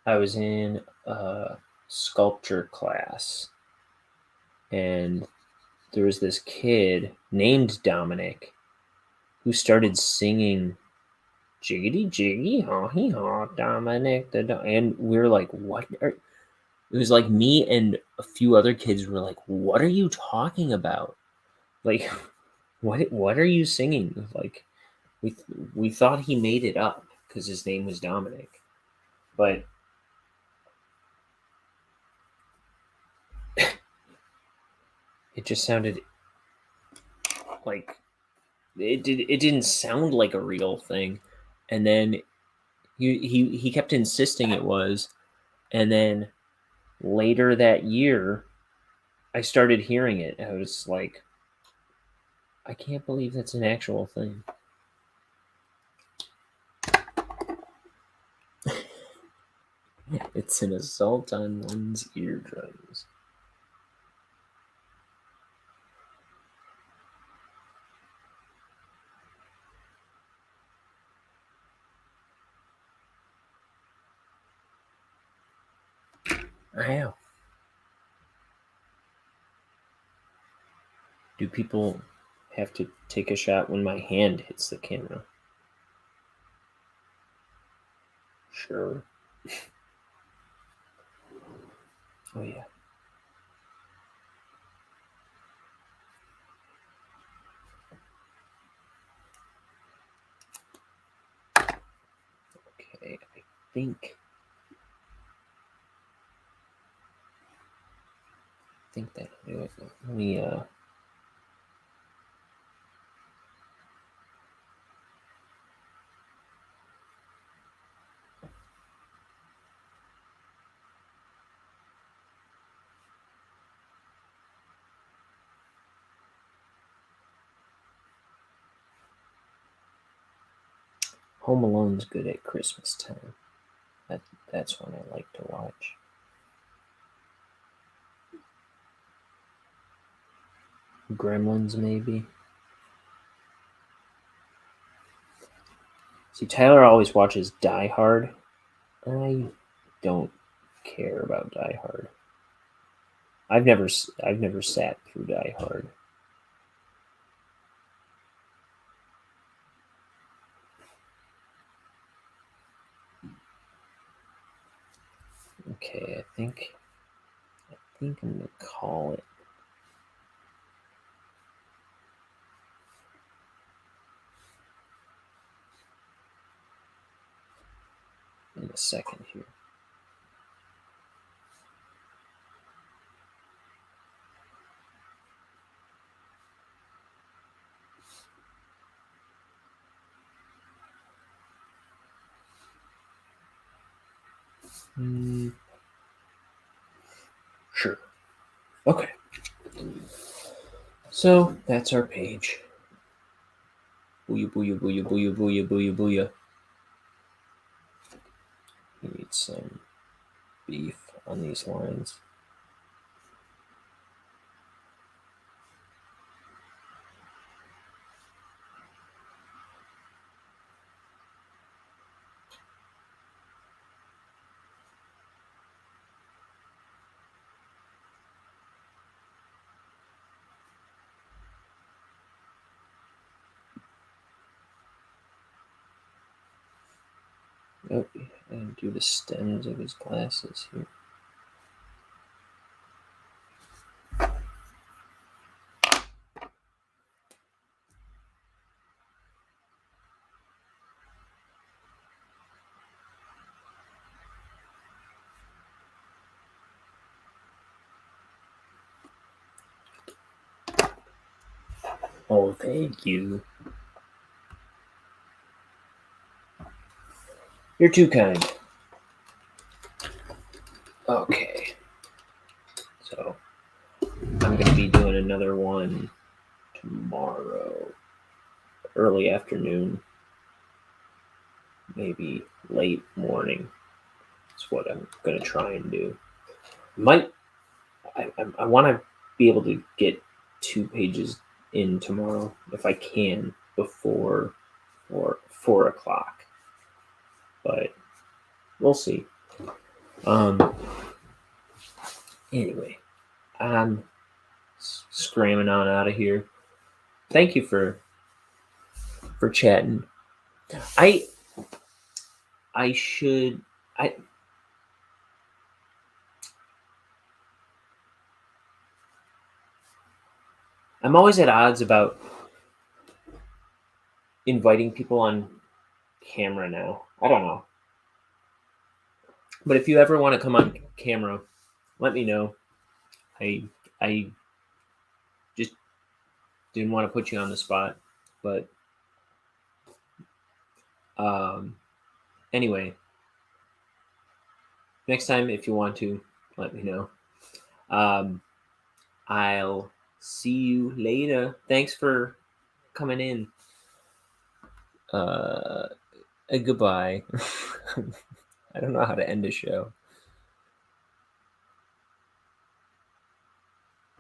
I was in a sculpture class, and there was this kid named Dominic who started singing "Jiggity Jiggy Haw Hee Haw Dominic the and we were like, "What?" It was like me and a few other kids were like, "What are you talking about? Like, what are you singing?" Like, we thought he made it up because his name was Dominic, but it just sounded like it didn't sound like a real thing. And then he kept insisting it was, and then later that year I started hearing it. I was like, I can't believe that's an actual thing. It's an assault on one's eardrums. How? Do people have to take a shot when my hand hits the camera? Sure. Oh, yeah. Okay, I think that'll do it. Let me Home Alone's good at Christmas time. That's when I like to watch. Gremlins, maybe. See, Tyler always watches Die Hard. I don't care about Die Hard. I've never sat through Die Hard. Okay, I think I'm gonna call it. In a second here. Sure. Okay. So that's our page. Booyah, booyah, booyah, booyah, booyah, booyah, booyah. We need some beef on these lines. Oh, and do the stems of his glasses here. Oh, thank you. You're too kind. Okay. So I'm going to be doing another one tomorrow. Early afternoon. Maybe late morning. That's what I'm going to try and do. I want to be able to get 2 pages in tomorrow if I can before 4 o'clock. But we'll see. Anyway, I'm screaming on out of here. Thank you for chatting. I'm always at odds about inviting people on camera now. I don't know. But if you ever want to come on camera, let me know. I just didn't want to put you on the spot, but anyway, next time if you want to, let me know. I'll see you later. Thanks for coming in. Goodbye. I don't know how to end a show.